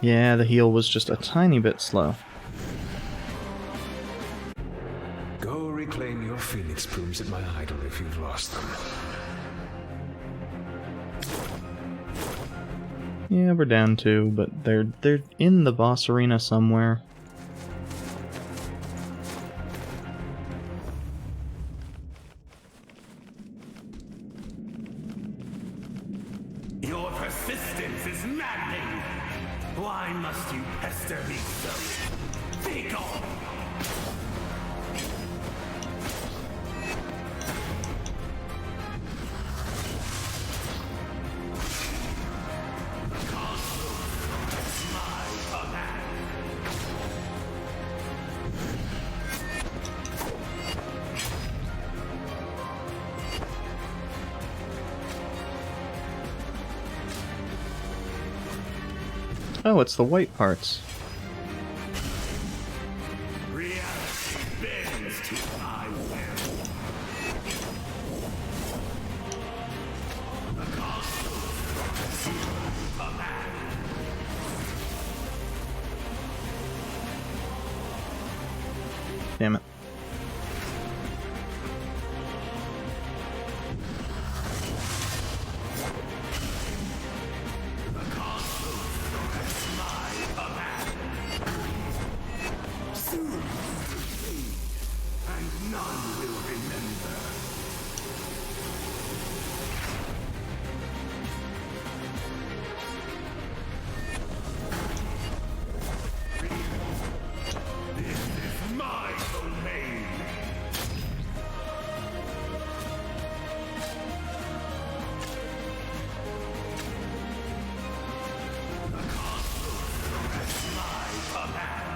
Yeah, the heal was just a tiny bit slow. Go reclaim your phoenix plumes at my idol if you've lost them. Yeah, we're down 2, but they're in the boss arena somewhere. Your persistence is maddening. Why must you pester me so? Be gone. Oh, it's the white parts. Reality bends to my will. The cosmos command. Damn it. And none will remember. This is my domain. The cosmos is my command.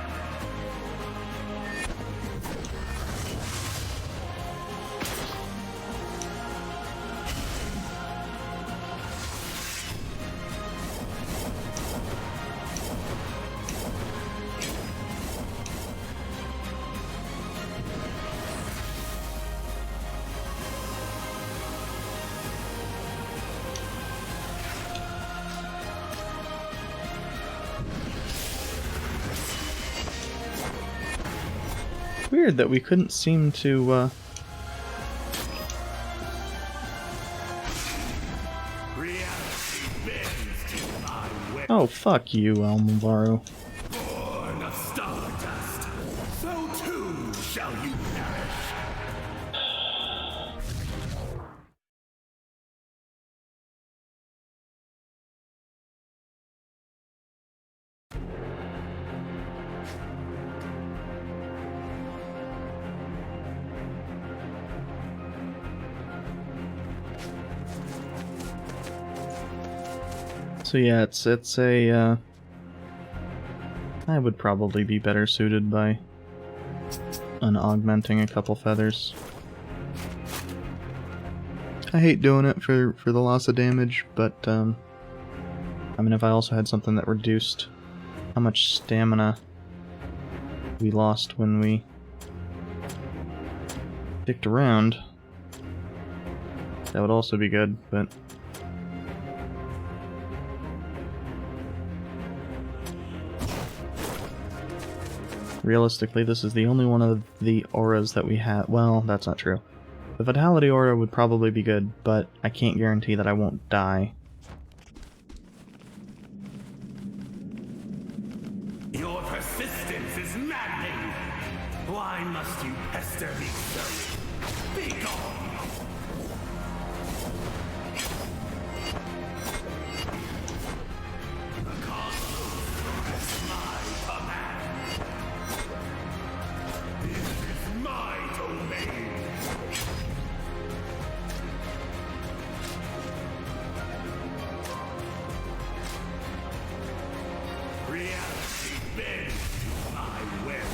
Weird that we couldn't seem to, Reality bends to my will. Oh, fuck you, Almabaru. Born of stardust, so too shall you perish. So yeah, it's a, I would probably be better suited by augmenting a couple feathers. I hate doing it for the loss of damage, but, I mean, if I also had something that reduced how much stamina we lost when we dicked around, that would also be good, but... Realistically, this is the only one of the auras that we have. Well, that's not true. The Vitality aura would probably be good, but I can't guarantee that I won't die. Your persistence is maddening. Why must you pester me so? Be gone. The cosmos is my command. This is my domain. Reality bends to my will.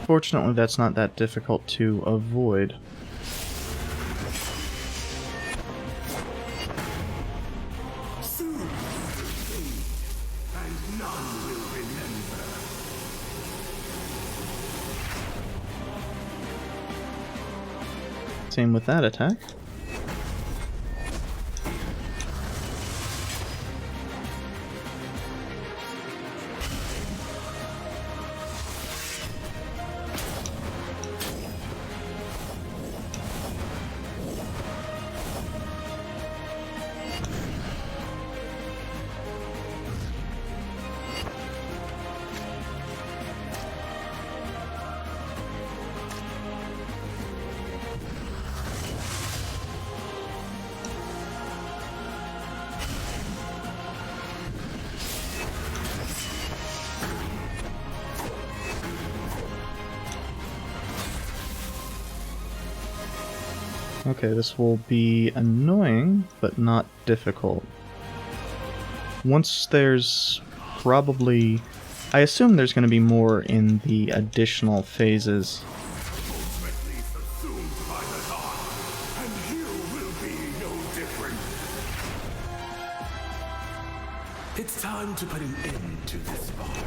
Fortunately, that's not that difficult to avoid. Soon, and none will remember. Same with that attack. Okay, this will be annoying, but not difficult. Once there's probably... I assume there's going to be more in the additional phases. Ultimately subsumed by the dark, and you will be no different. It's time to put an end to this farce.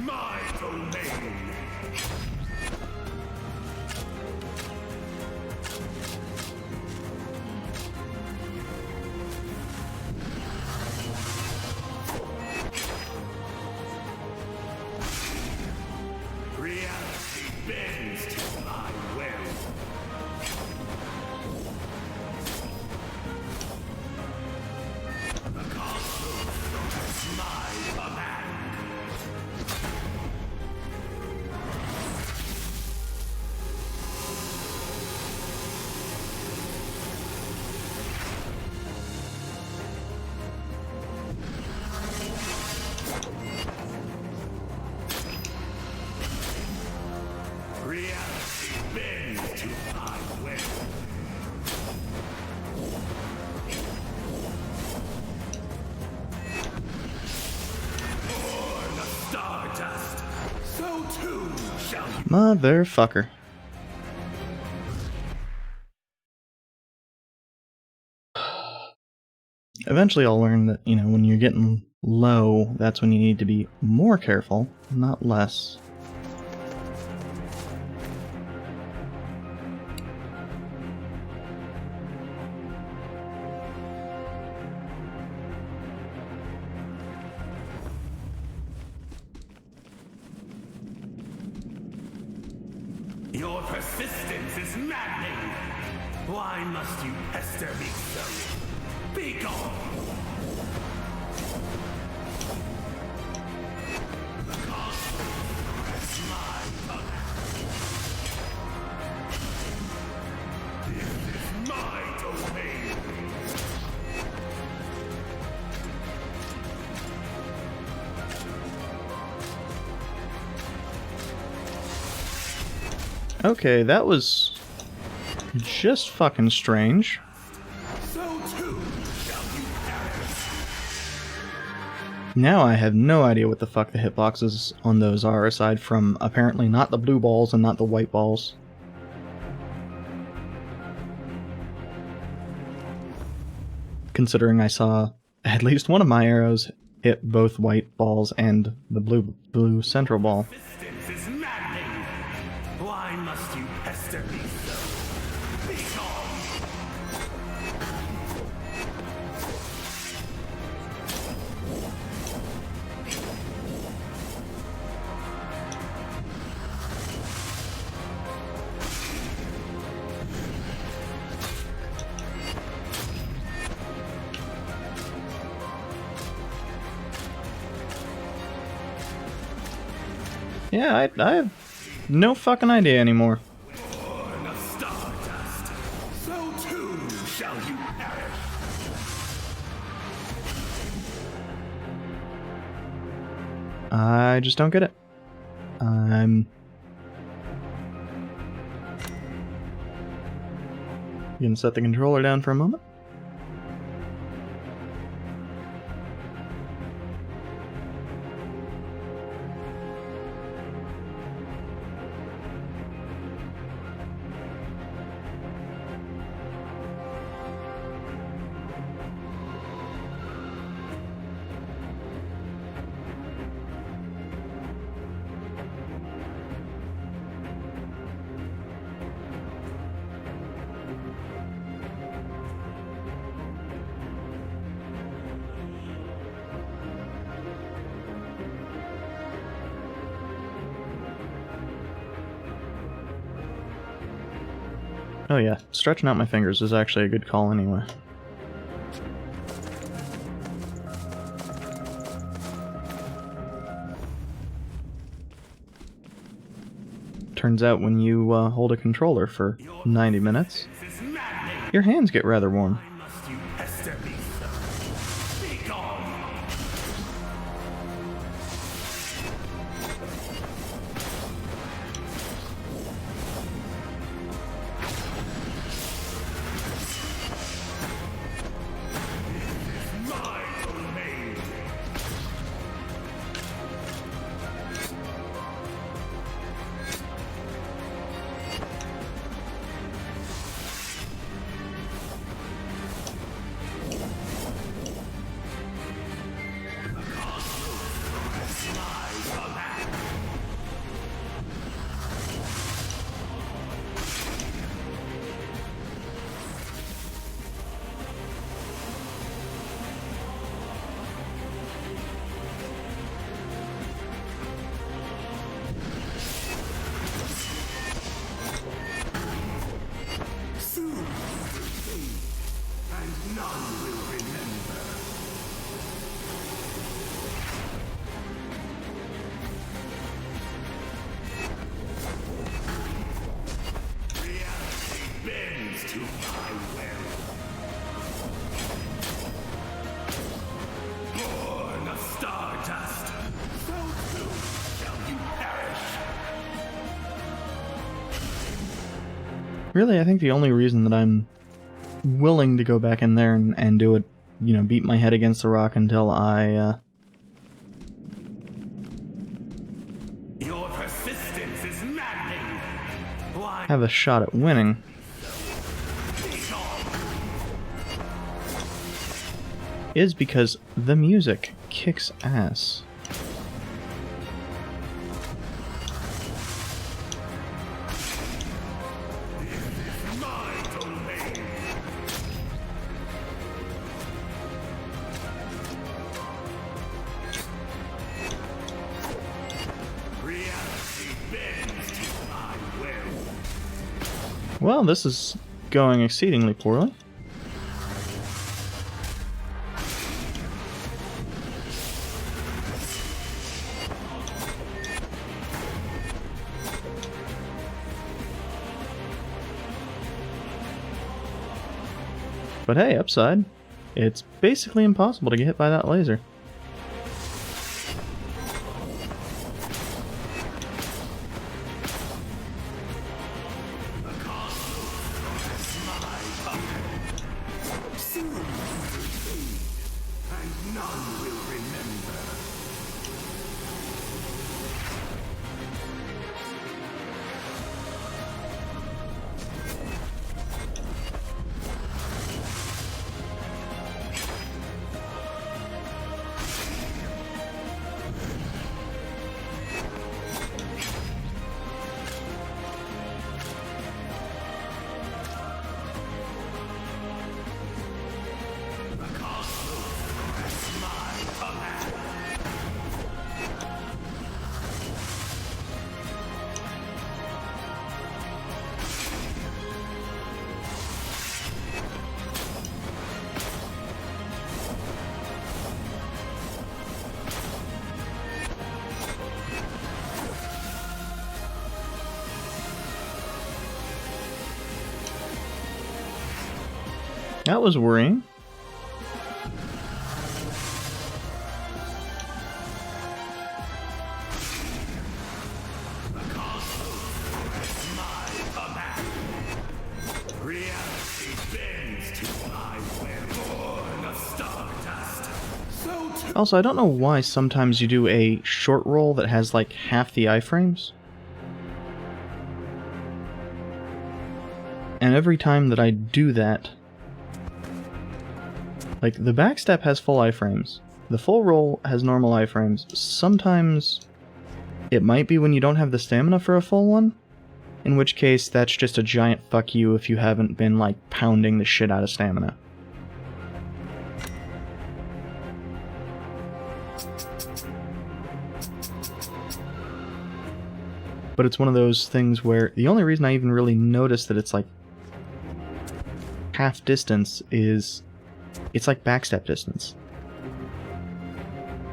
My domain! Reality bends to my will. The cosmos is my command. Reality bends to my will. Born of stardust, so too shall you. Motherfucker. Eventually I'll learn that, you know, when you're getting low, that's when you need to be more careful, not less. Your persistence is maddening. Why must you pester me so? Be gone. The cosmos is my command. This is my domain. Okay, that was just fucking strange. So too shall you perish. Now I have no idea what the fuck the hitboxes on those are, aside from apparently not the blue balls and not the white balls. Considering I saw at least one of my arrows hit both white balls and the blue central ball. Persistence is maddening. Why must you pester me so? Be gone. Yeah, I have no fucking idea anymore. Born of stardust, so too shall you perish. I just don't get it. I'm gonna set the controller down for a moment. Oh yeah, stretching out my fingers is actually a good call anyway. Turns out when you hold a controller for 90 minutes, your hands get rather warm. Must you pester me, sir? Be gone! My domain! And none will remember. Reality bends to my will. Born of stardust, so soon shall you perish. Really, I think the only reason that I'm willing to go back in there and do it, you know, beat my head against the rock until I, Your persistence is maddening. Why? have a shot at winning is because the music kicks ass. My domain. Reality bends to my will. Well, this is going exceedingly poorly. But hey, upside. It's basically impossible to get hit by that laser. Soon you will fade, and none will remember. That was worrying. Reality bends to my will. Born of stardust. So too. Also, I don't know why sometimes you do a short roll that has like half the iframes. And every time that I do that, like the backstep has full iframes, the full roll has normal iframes. Sometimes it might be when you don't have the stamina for a full one, in which case that's just a giant fuck you if you haven't been like pounding the shit out of stamina. But it's one of those things where the only reason I even really notice that it's like half distance is it's like backstep distance.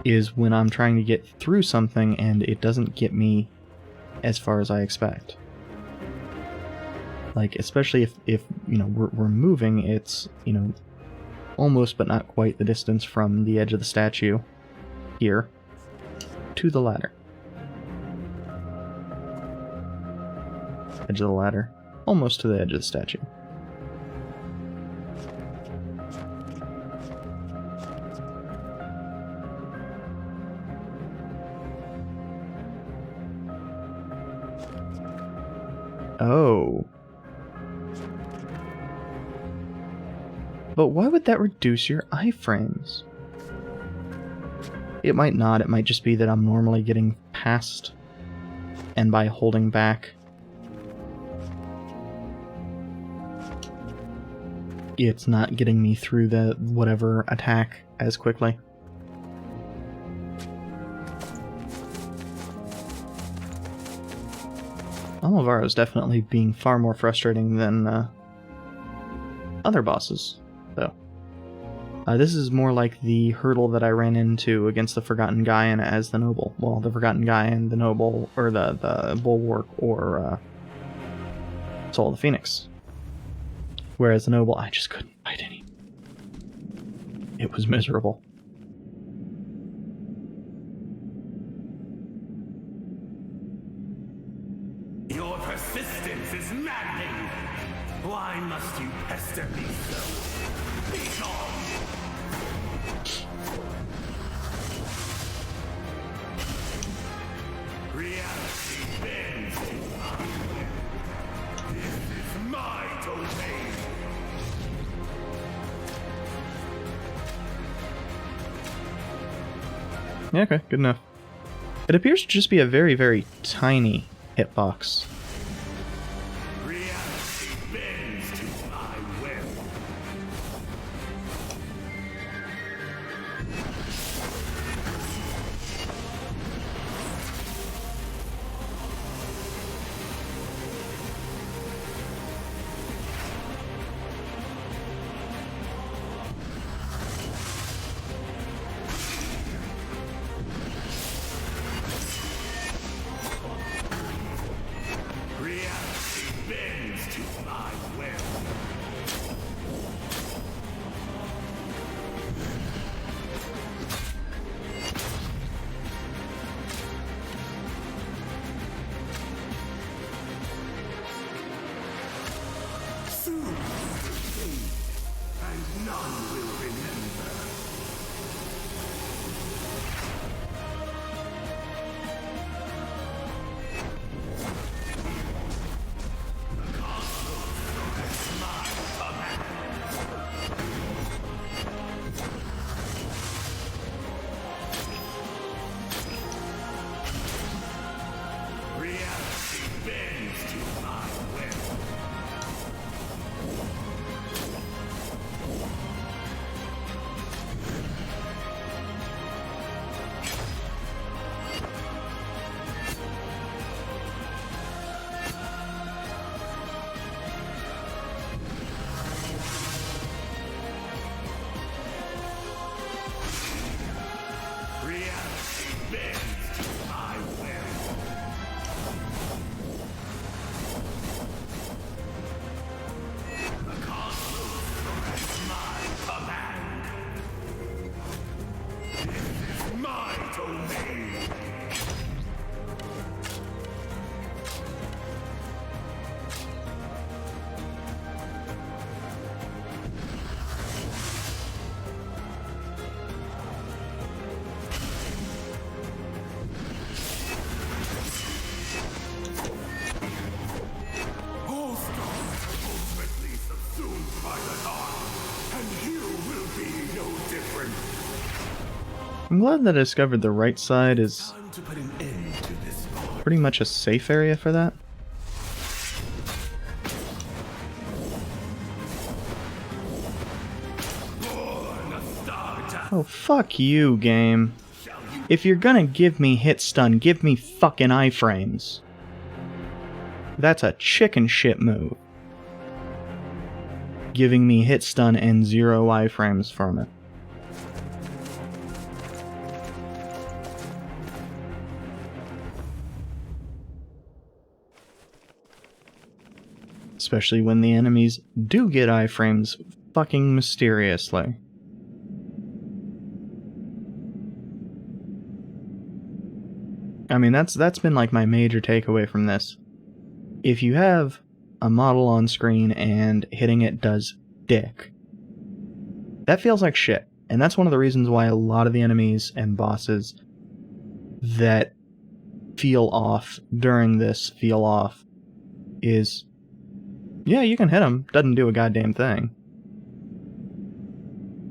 Is when I'm trying to get through something and it doesn't get me as far as I expect. Like, especially if you know, we're moving, it's, you know, almost but not quite the distance from the edge of the statue here to the ladder. Edge of the ladder, almost to the edge of the statue. Oh. But why would that reduce your iframes? It might not, it might just be that I'm normally getting past, and by holding back, it's not getting me through the whatever attack as quickly. Almavaro is definitely being far more frustrating than other bosses, though. This is more like the hurdle that I ran into against the Forgotten Gaian as the Noble. Well, the Forgotten Gaian, the Noble, or the Bulwark, or Soul of the Phoenix. Whereas the Noble, I just couldn't fight any. It was miserable. Your persistence is maddening. Why must you pester me so? Be gone. Reality bends to my will. This is my domain. Yeah, okay, good enough. It appears to just be a very, very tiny hitbox. Reality bends to my will. Reality bends to my will. Soon will fade, and none will remember. Reality bends to my will. Reality bends to my will. The cosmos obeys my command. This is my domain. All stars are ultimately subsumed by the dark, and you will be no different. I'm glad that I discovered the right side is Time to put an end to this war. pretty much a safe area for that. Born a star to Oh, fuck you, game. If you're gonna give me hit stun, give me fucking iframes. That's a chicken shit move. Giving me hit stun and 0 iframes from it. Especially when the enemies do get iframes fucking mysteriously. I mean, that's been like my major takeaway from this. If you have a model on screen and hitting it does dick, that feels like shit. And that's one of the reasons why a lot of the enemies and bosses that feel off during this feel off is, yeah, you can hit them, doesn't do a goddamn thing.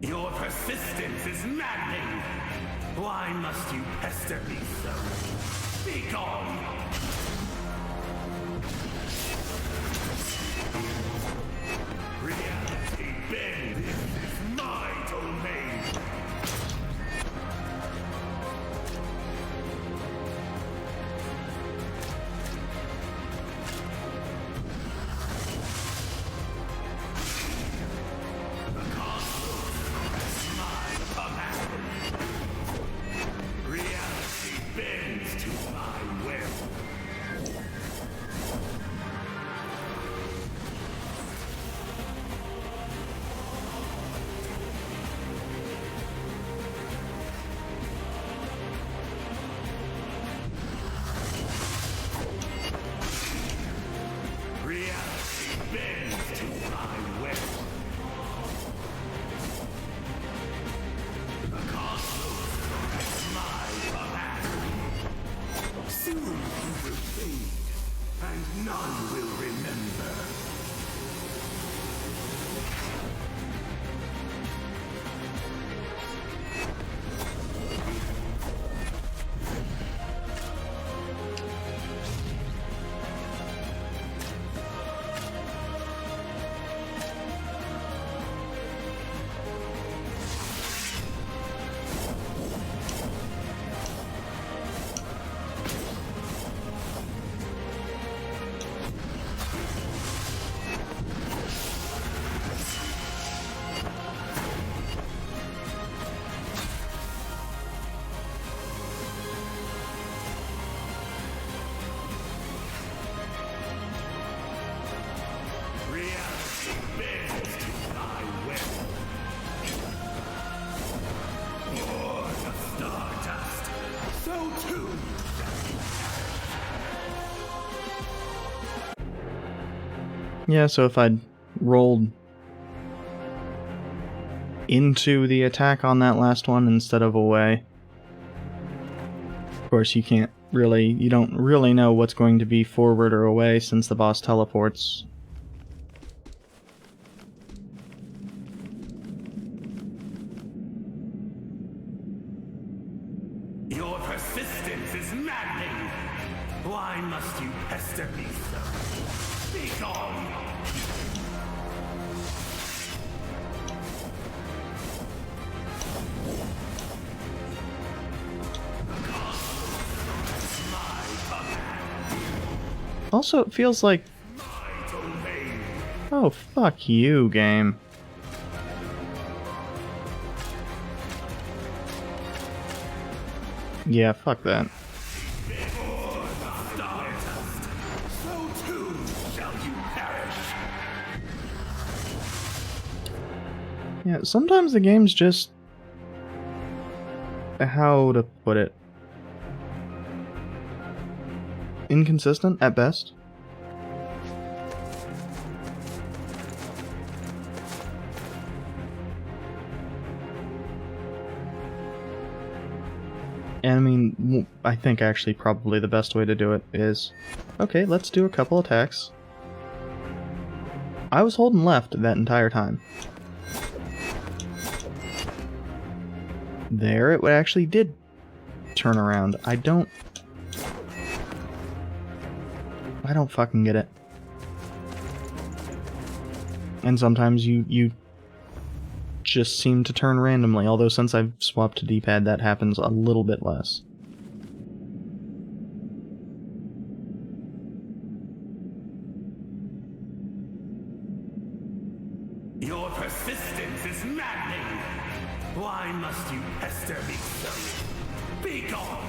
Your persistence is maddening. Why must you pester me so? Be gone. Reality bend. This is my domain. Reality bends to my will. Reality bends to my will. The cosmos is my command. Soon you will fade, and none will remember. Reality bends to thy will. Born of stardust, so too. Yeah, so if I'd rolled into the attack on that last one instead of away. Of course, you don't really know what's going to be forward or away since the boss teleports. Your persistence is maddening. Why must you pester me so? Be gone. Also, it feels like... Oh, fuck you, game. Yeah, fuck that. So too shall you perish. Yeah, sometimes the game's just... How to put it? Inconsistent, at best. And I mean, I think actually probably the best way to do it is... Okay, let's do a couple attacks. I was holding left that entire time. There, it actually did turn around. I don't fucking get it. And sometimes you just seem to turn randomly, although since I've swapped to D-pad that happens a little bit less. Your persistence is maddening. Why must you pester me so? Be gone.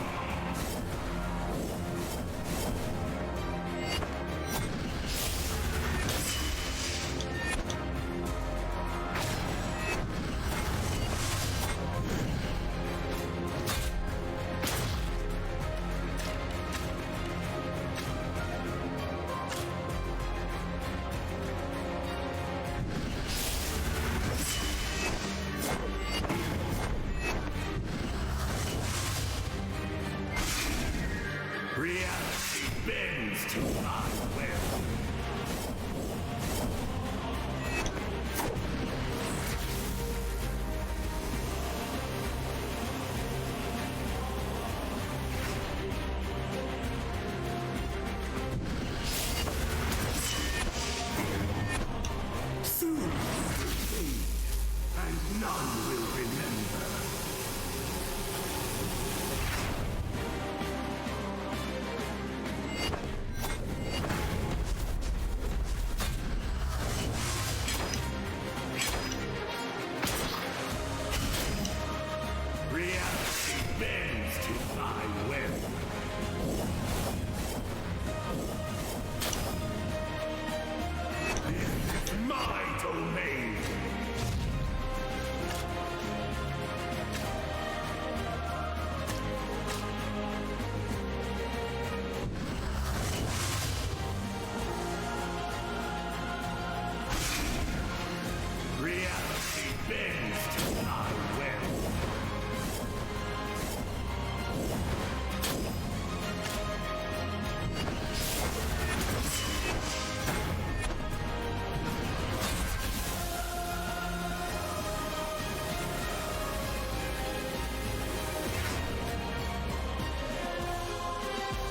bends to my will.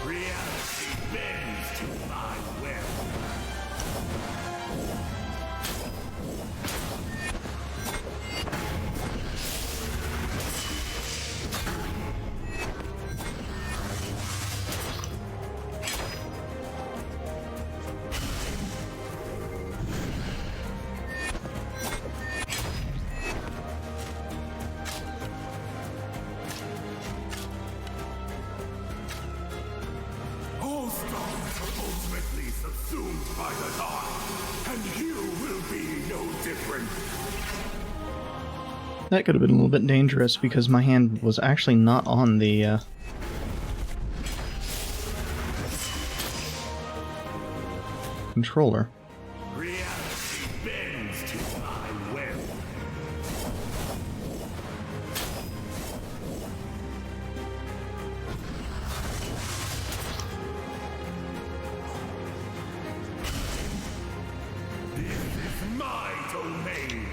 Reality bends to my will. All stars are ultimately subsumed by the dark, and you will be no different. That could have been a little bit dangerous because my hand was actually not on the controller. Reality bends to my will. This is my domain.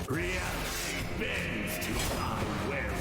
Reality bends to my will.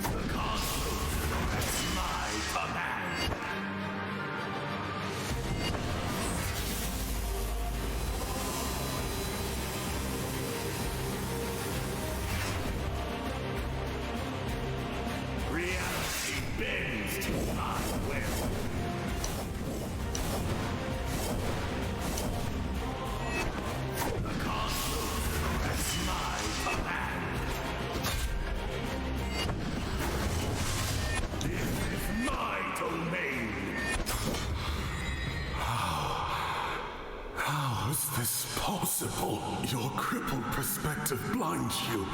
The cosmos at my command. Reality bends to my will. The cosmos at my command. This is my domain. How is this possible? Your crippled perspective blinds you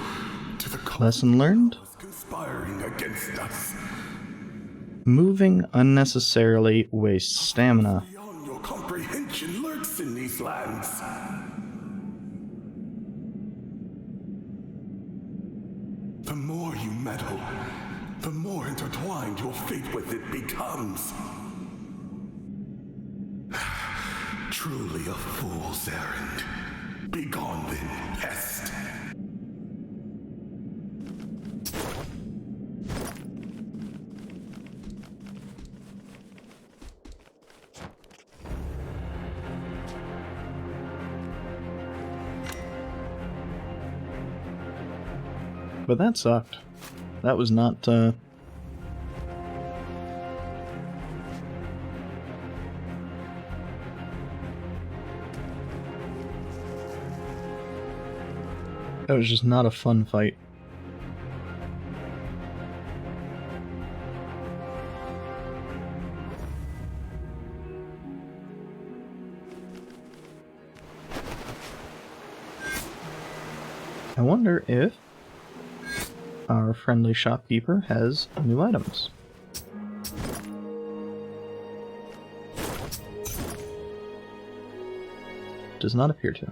to the Lesson learned? conspiring against us. Moving unnecessarily wastes stamina. Beyond your comprehension lurks in these lands. The more you meddle, the more intertwined your fate with it becomes. Truly a fool's errand. Begone then, pest. But that sucked. That was not, that was just not a fun fight. I wonder if our friendly shopkeeper has new items. Does not appear to.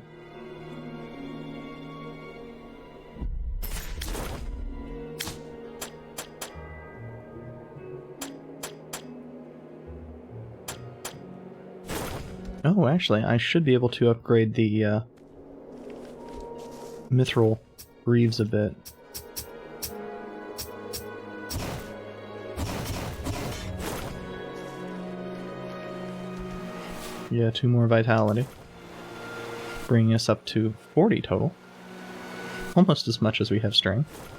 Oh, actually, I should be able to upgrade the mithril greaves a bit. Yeah, 2 more vitality. Bringing us up to 40 total. Almost as much as we have strength.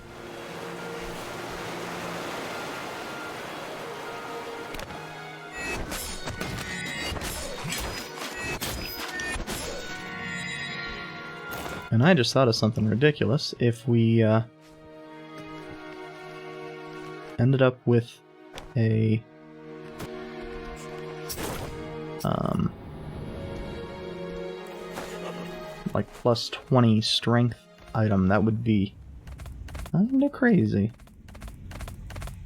And I just thought of something ridiculous. If we ended up with a like plus 20 strength item, that would be kinda crazy.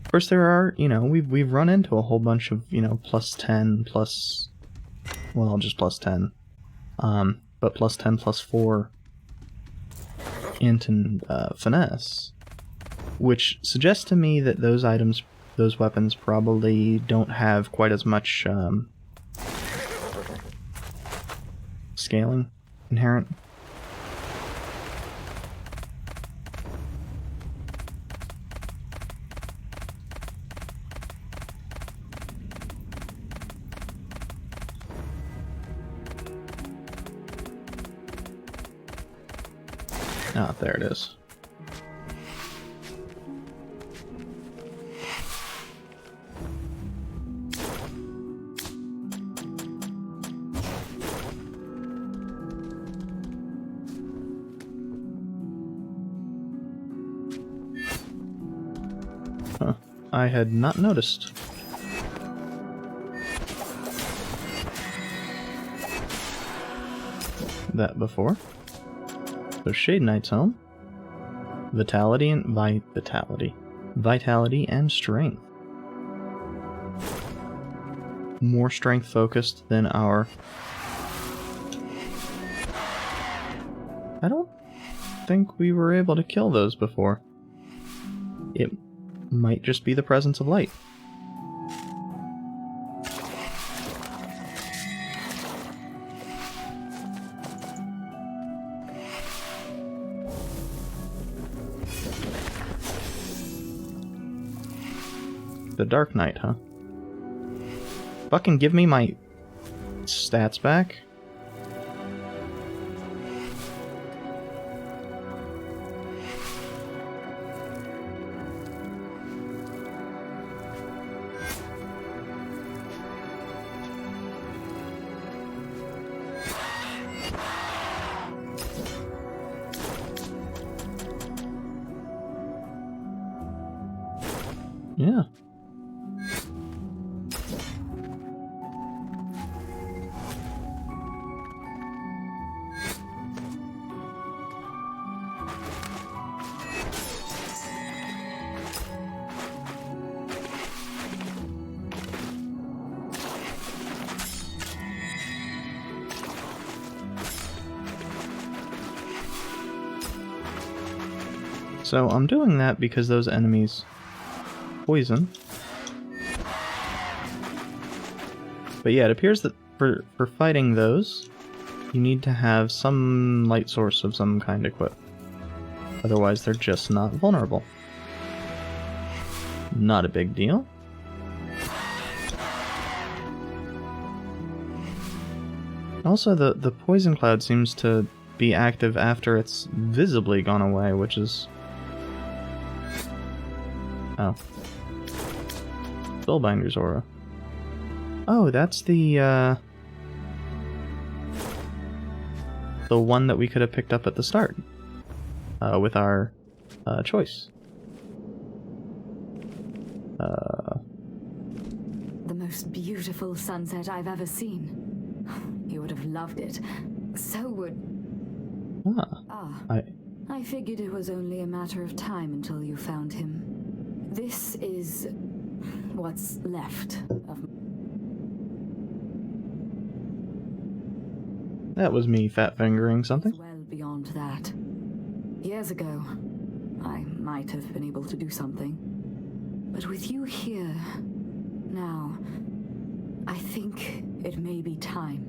Of course, there are, you know, we've run into a whole bunch of, you know, plus 10, plus, well, just plus 10, but plus 10, plus 4 int and finesse, which suggests to me that those items, those weapons probably don't have quite as much scaling inherent. Ah, there it is. Huh. I had not noticed. That before. So Shade Knight's home. Vitality and Vitality and strength. More strength focused than our... I don't think we were able to kill those before. It might just be the presence of light. The Dark Knight, huh? Fucking give me my stats back. Yeah. So I'm doing that because those enemies poison. But yeah, it appears that for fighting those, you need to have some light source of some kind equipped. Otherwise, they're just not vulnerable. Not a big deal. Also, the poison cloud seems to be active after it's visibly gone away, which is... Oh. Spellbinder's aura. Oh, that's the one that we could have picked up at the start. With our choice. The most beautiful sunset I've ever seen. You would have loved it. So would... I figured it was only a matter of time until you found him. This is what's left of... That was me fat-fingering something. Well beyond that. Years ago, I might have been able to do something. But with you here, now, I think it may be time.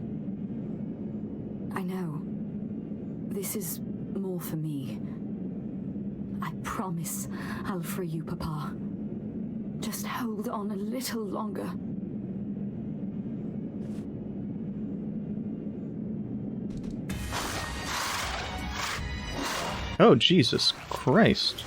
I know. This is more for me. I promise I'll free you, Papa. Just hold on a little longer. Oh, Jesus Christ.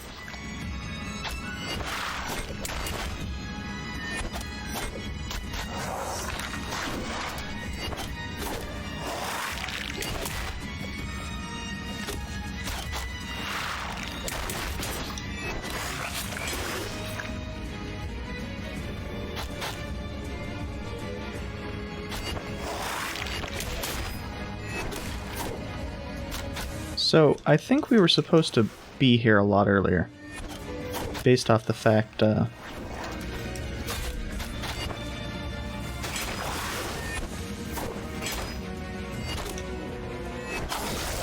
So, I think we were supposed to be here a lot earlier. Based off the fact,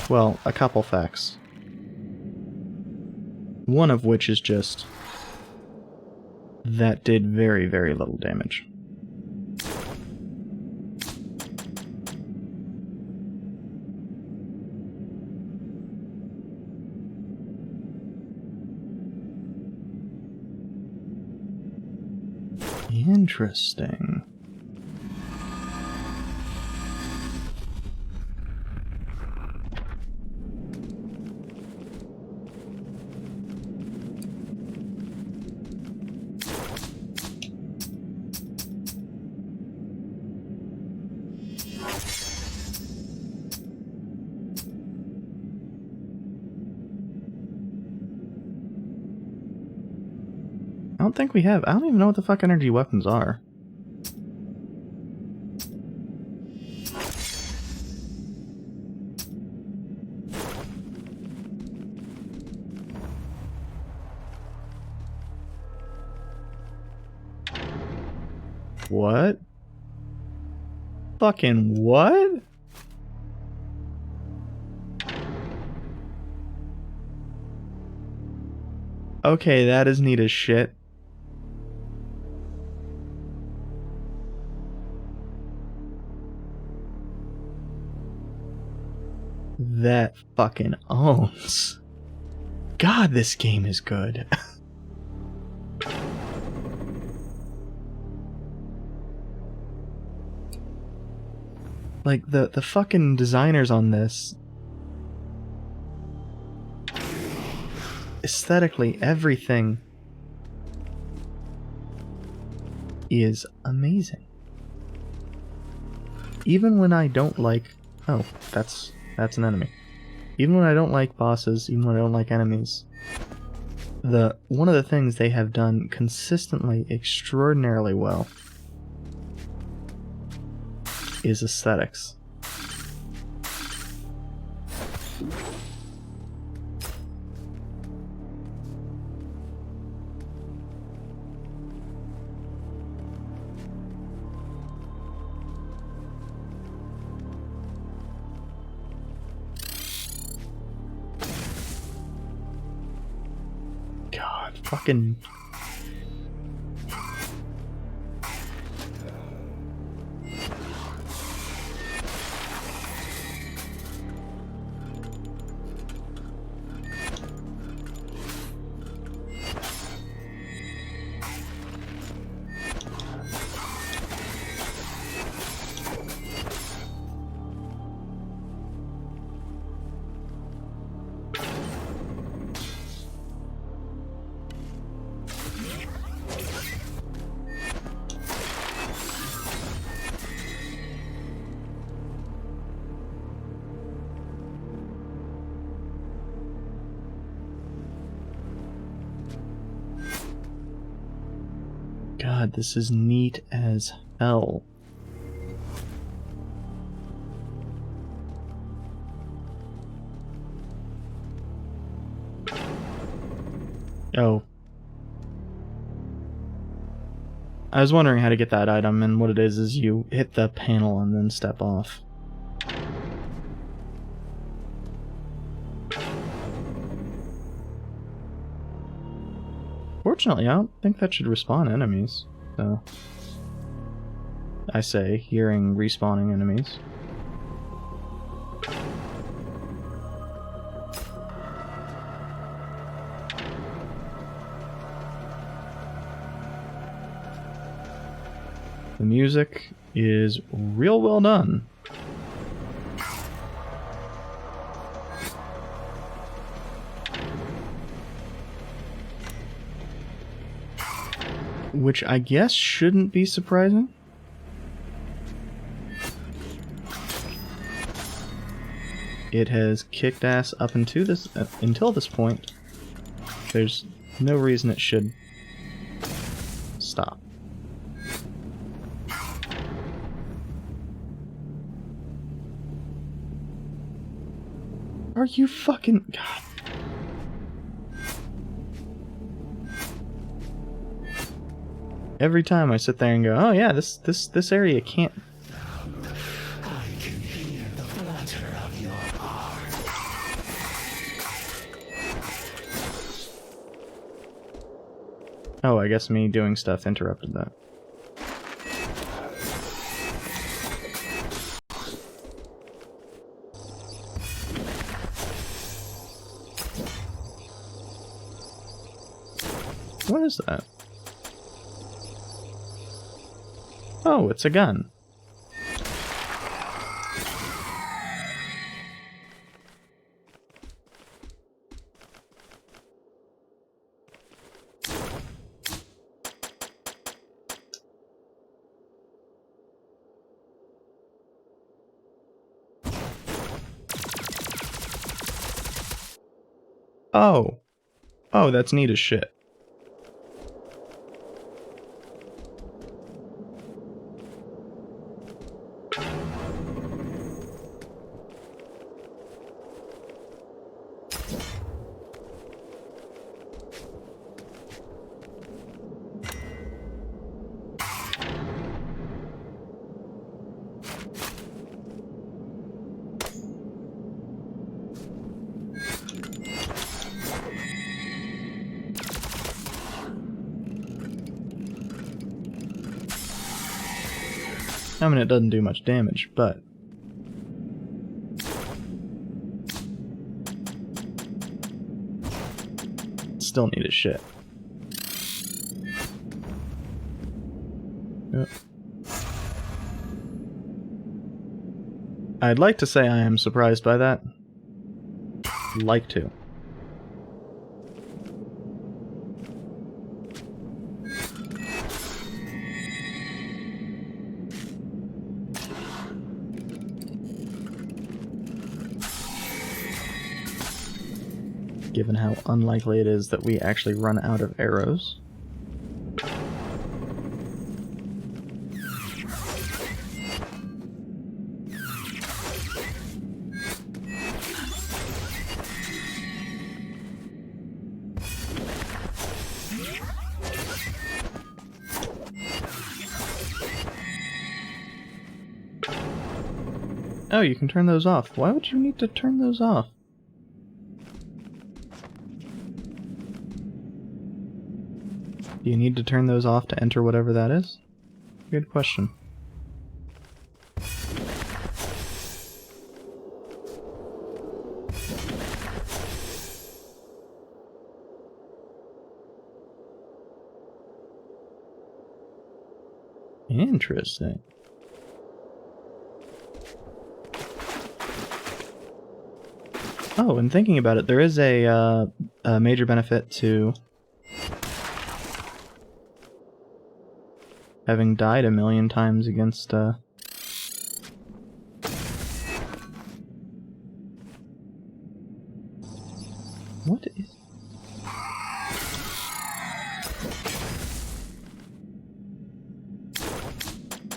well, a couple facts. One of which is just... that did very, very little damage. Interesting. I don't think we have. I don't even know what the fuck energy weapons are. What? Fucking what? Okay, that is neat as shit. That fucking owns. God, this game is good. Like, the fucking designers on this... aesthetically, everything is amazing. Even when I don't like... Oh, that's an enemy. Even when I don't like bosses, even when I don't like enemies, one of the things they have done consistently extraordinarily well is aesthetics. God, fucking... God, this is neat as hell. Oh. I was wondering how to get that item, and what it is you hit the panel and then step off. Fortunately, I don't think that should respawn enemies, so... I say, hearing respawning enemies. The music is real well done. which I guess shouldn't be surprising. It has kicked ass up until this point. There's no reason it should stop. Are you fucking... God. Every time I sit there and go, oh yeah, this area can't... I can hear the flutter of your heart. Oh, I guess me doing stuff interrupted that. What is that? Oh, it's a gun. Oh. Oh, that's neat as shit. I mean, it doesn't do much damage, but... still neat as shit. Yep. I'd like to say I am surprised by that. Like to. Given how unlikely it is that we actually run out of arrows. Oh, you can turn those off. Why would you need to turn those off? Do you need to turn those off to enter whatever that is? Good question. Interesting. Oh, and thinking about it, there is a major benefit to having died a million times against, what is...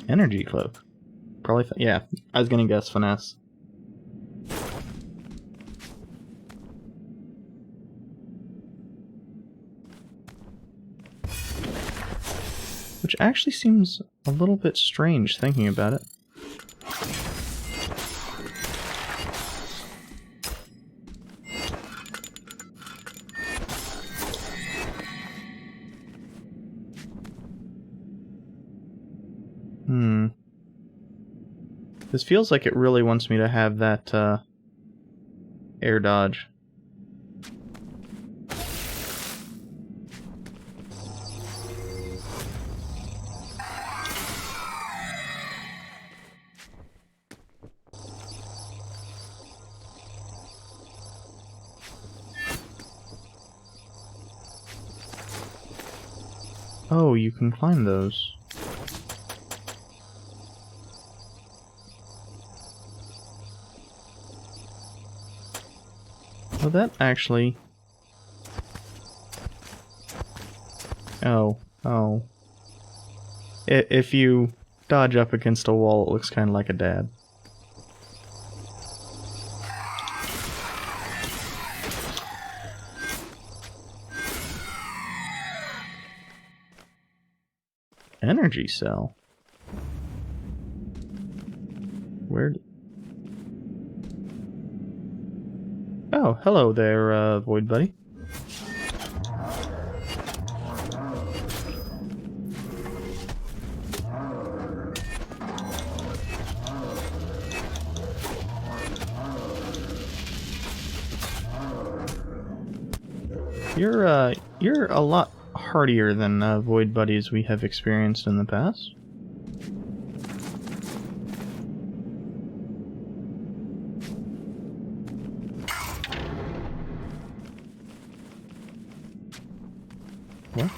Energy cloak. Probably, yeah, I was gonna guess finesse. Which actually seems a little bit strange thinking about it. This feels like it really wants me to have that air dodge. Oh, you can climb those. Well, that actually... Oh. If you dodge up against a wall, it looks kind of like a dad. Energy cell? Where... Oh, hello there, Void Buddy. You're a lot hardier than Void Buddies we have experienced in the past. What?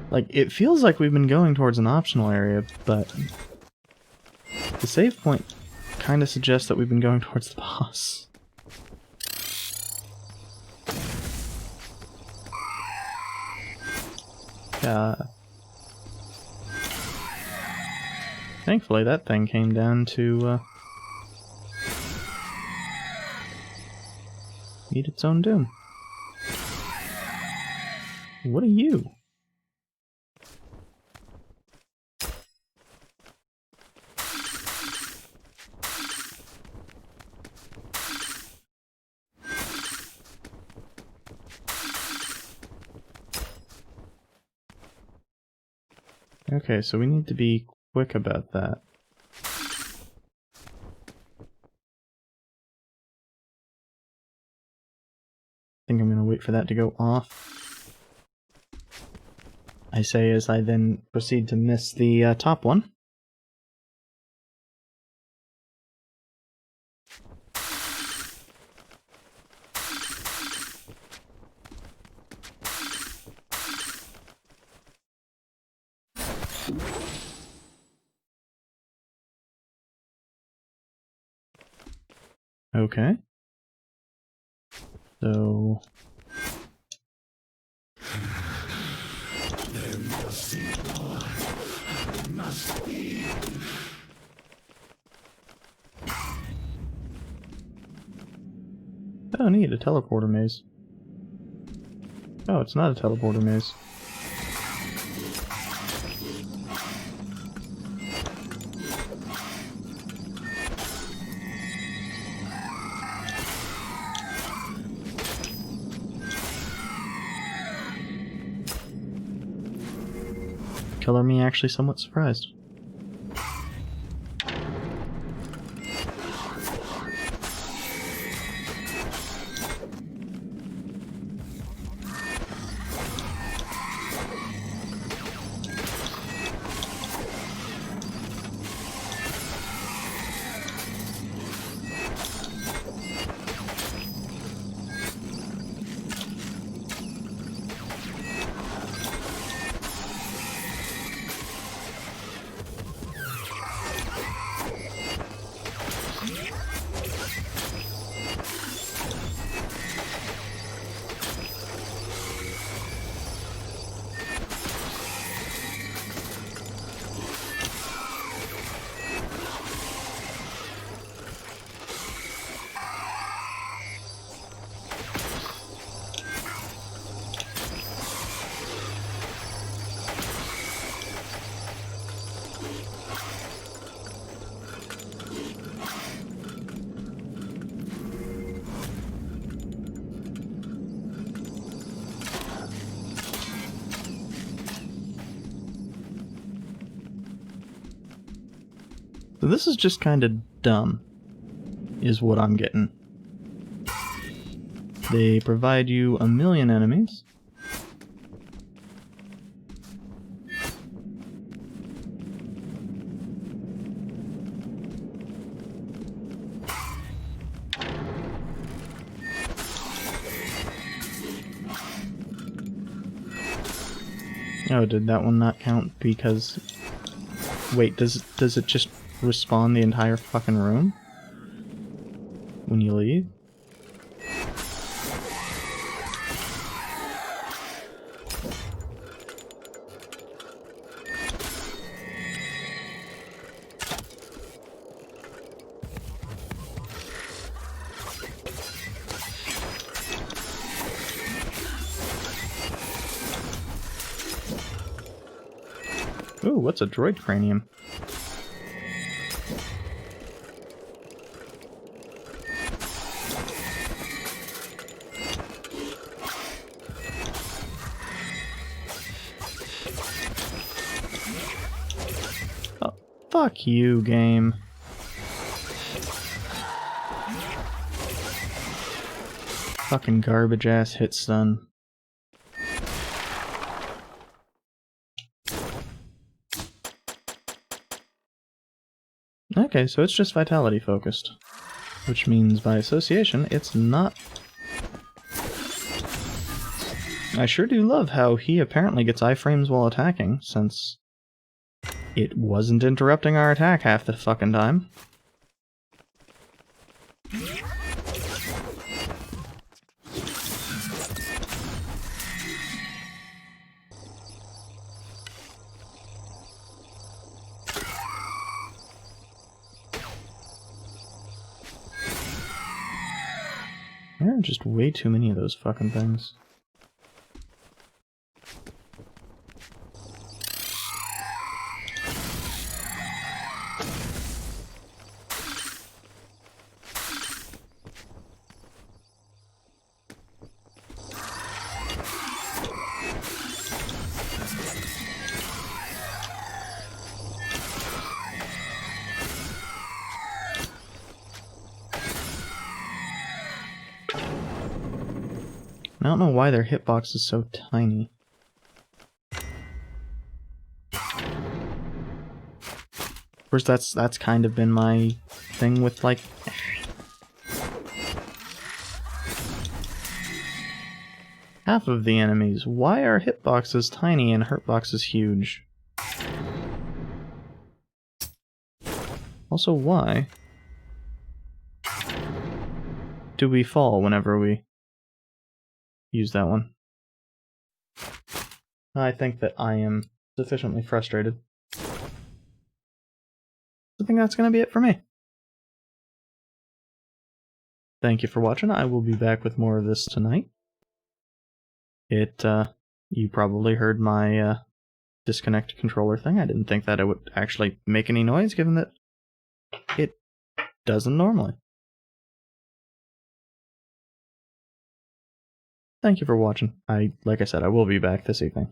Like, it feels like we've been going towards an optional area, but the save point kind of suggests that we've been going towards the boss. Thankfully, that thing came down to meet its own doom. What are you? Okay, so we need to be quick about that. I think I'm going to wait for that to go off. I say as I then proceed to miss the top one. Okay. So... There must be blood. There must be. Oh, neat, a teleporter maze. Oh, it's not a teleporter maze. Killer me actually somewhat surprised. So this is just kind of dumb, is what I'm getting. They provide you 1,000,000 enemies, Oh, did that one not count because... Wait, does it just respawn the entire fucking room? When you leave? Ooh, what's a droid cranium? Oh, fuck you, game. Fucking garbage ass hit stun. Okay, so it's just vitality focused. Which means, by association, it's not... I sure do love how he apparently gets iframes while attacking, since it wasn't interrupting our attack half the fucking time. There are just way too many of those fucking things. I don't know why their hitbox is so tiny. Of course, that's kind of been my thing with, like... half of the enemies. Why are hitboxes tiny and hurtboxes huge? Also, why do we fall whenever we use that one? I think that I am sufficiently frustrated. I think that's going to be it for me. Thank you for watching. I will be back with more of this tonight. You probably heard my disconnect controller thing. I didn't think that it would actually make any noise, given that it doesn't normally. Thank you for watching. Like I said, I will be back this evening.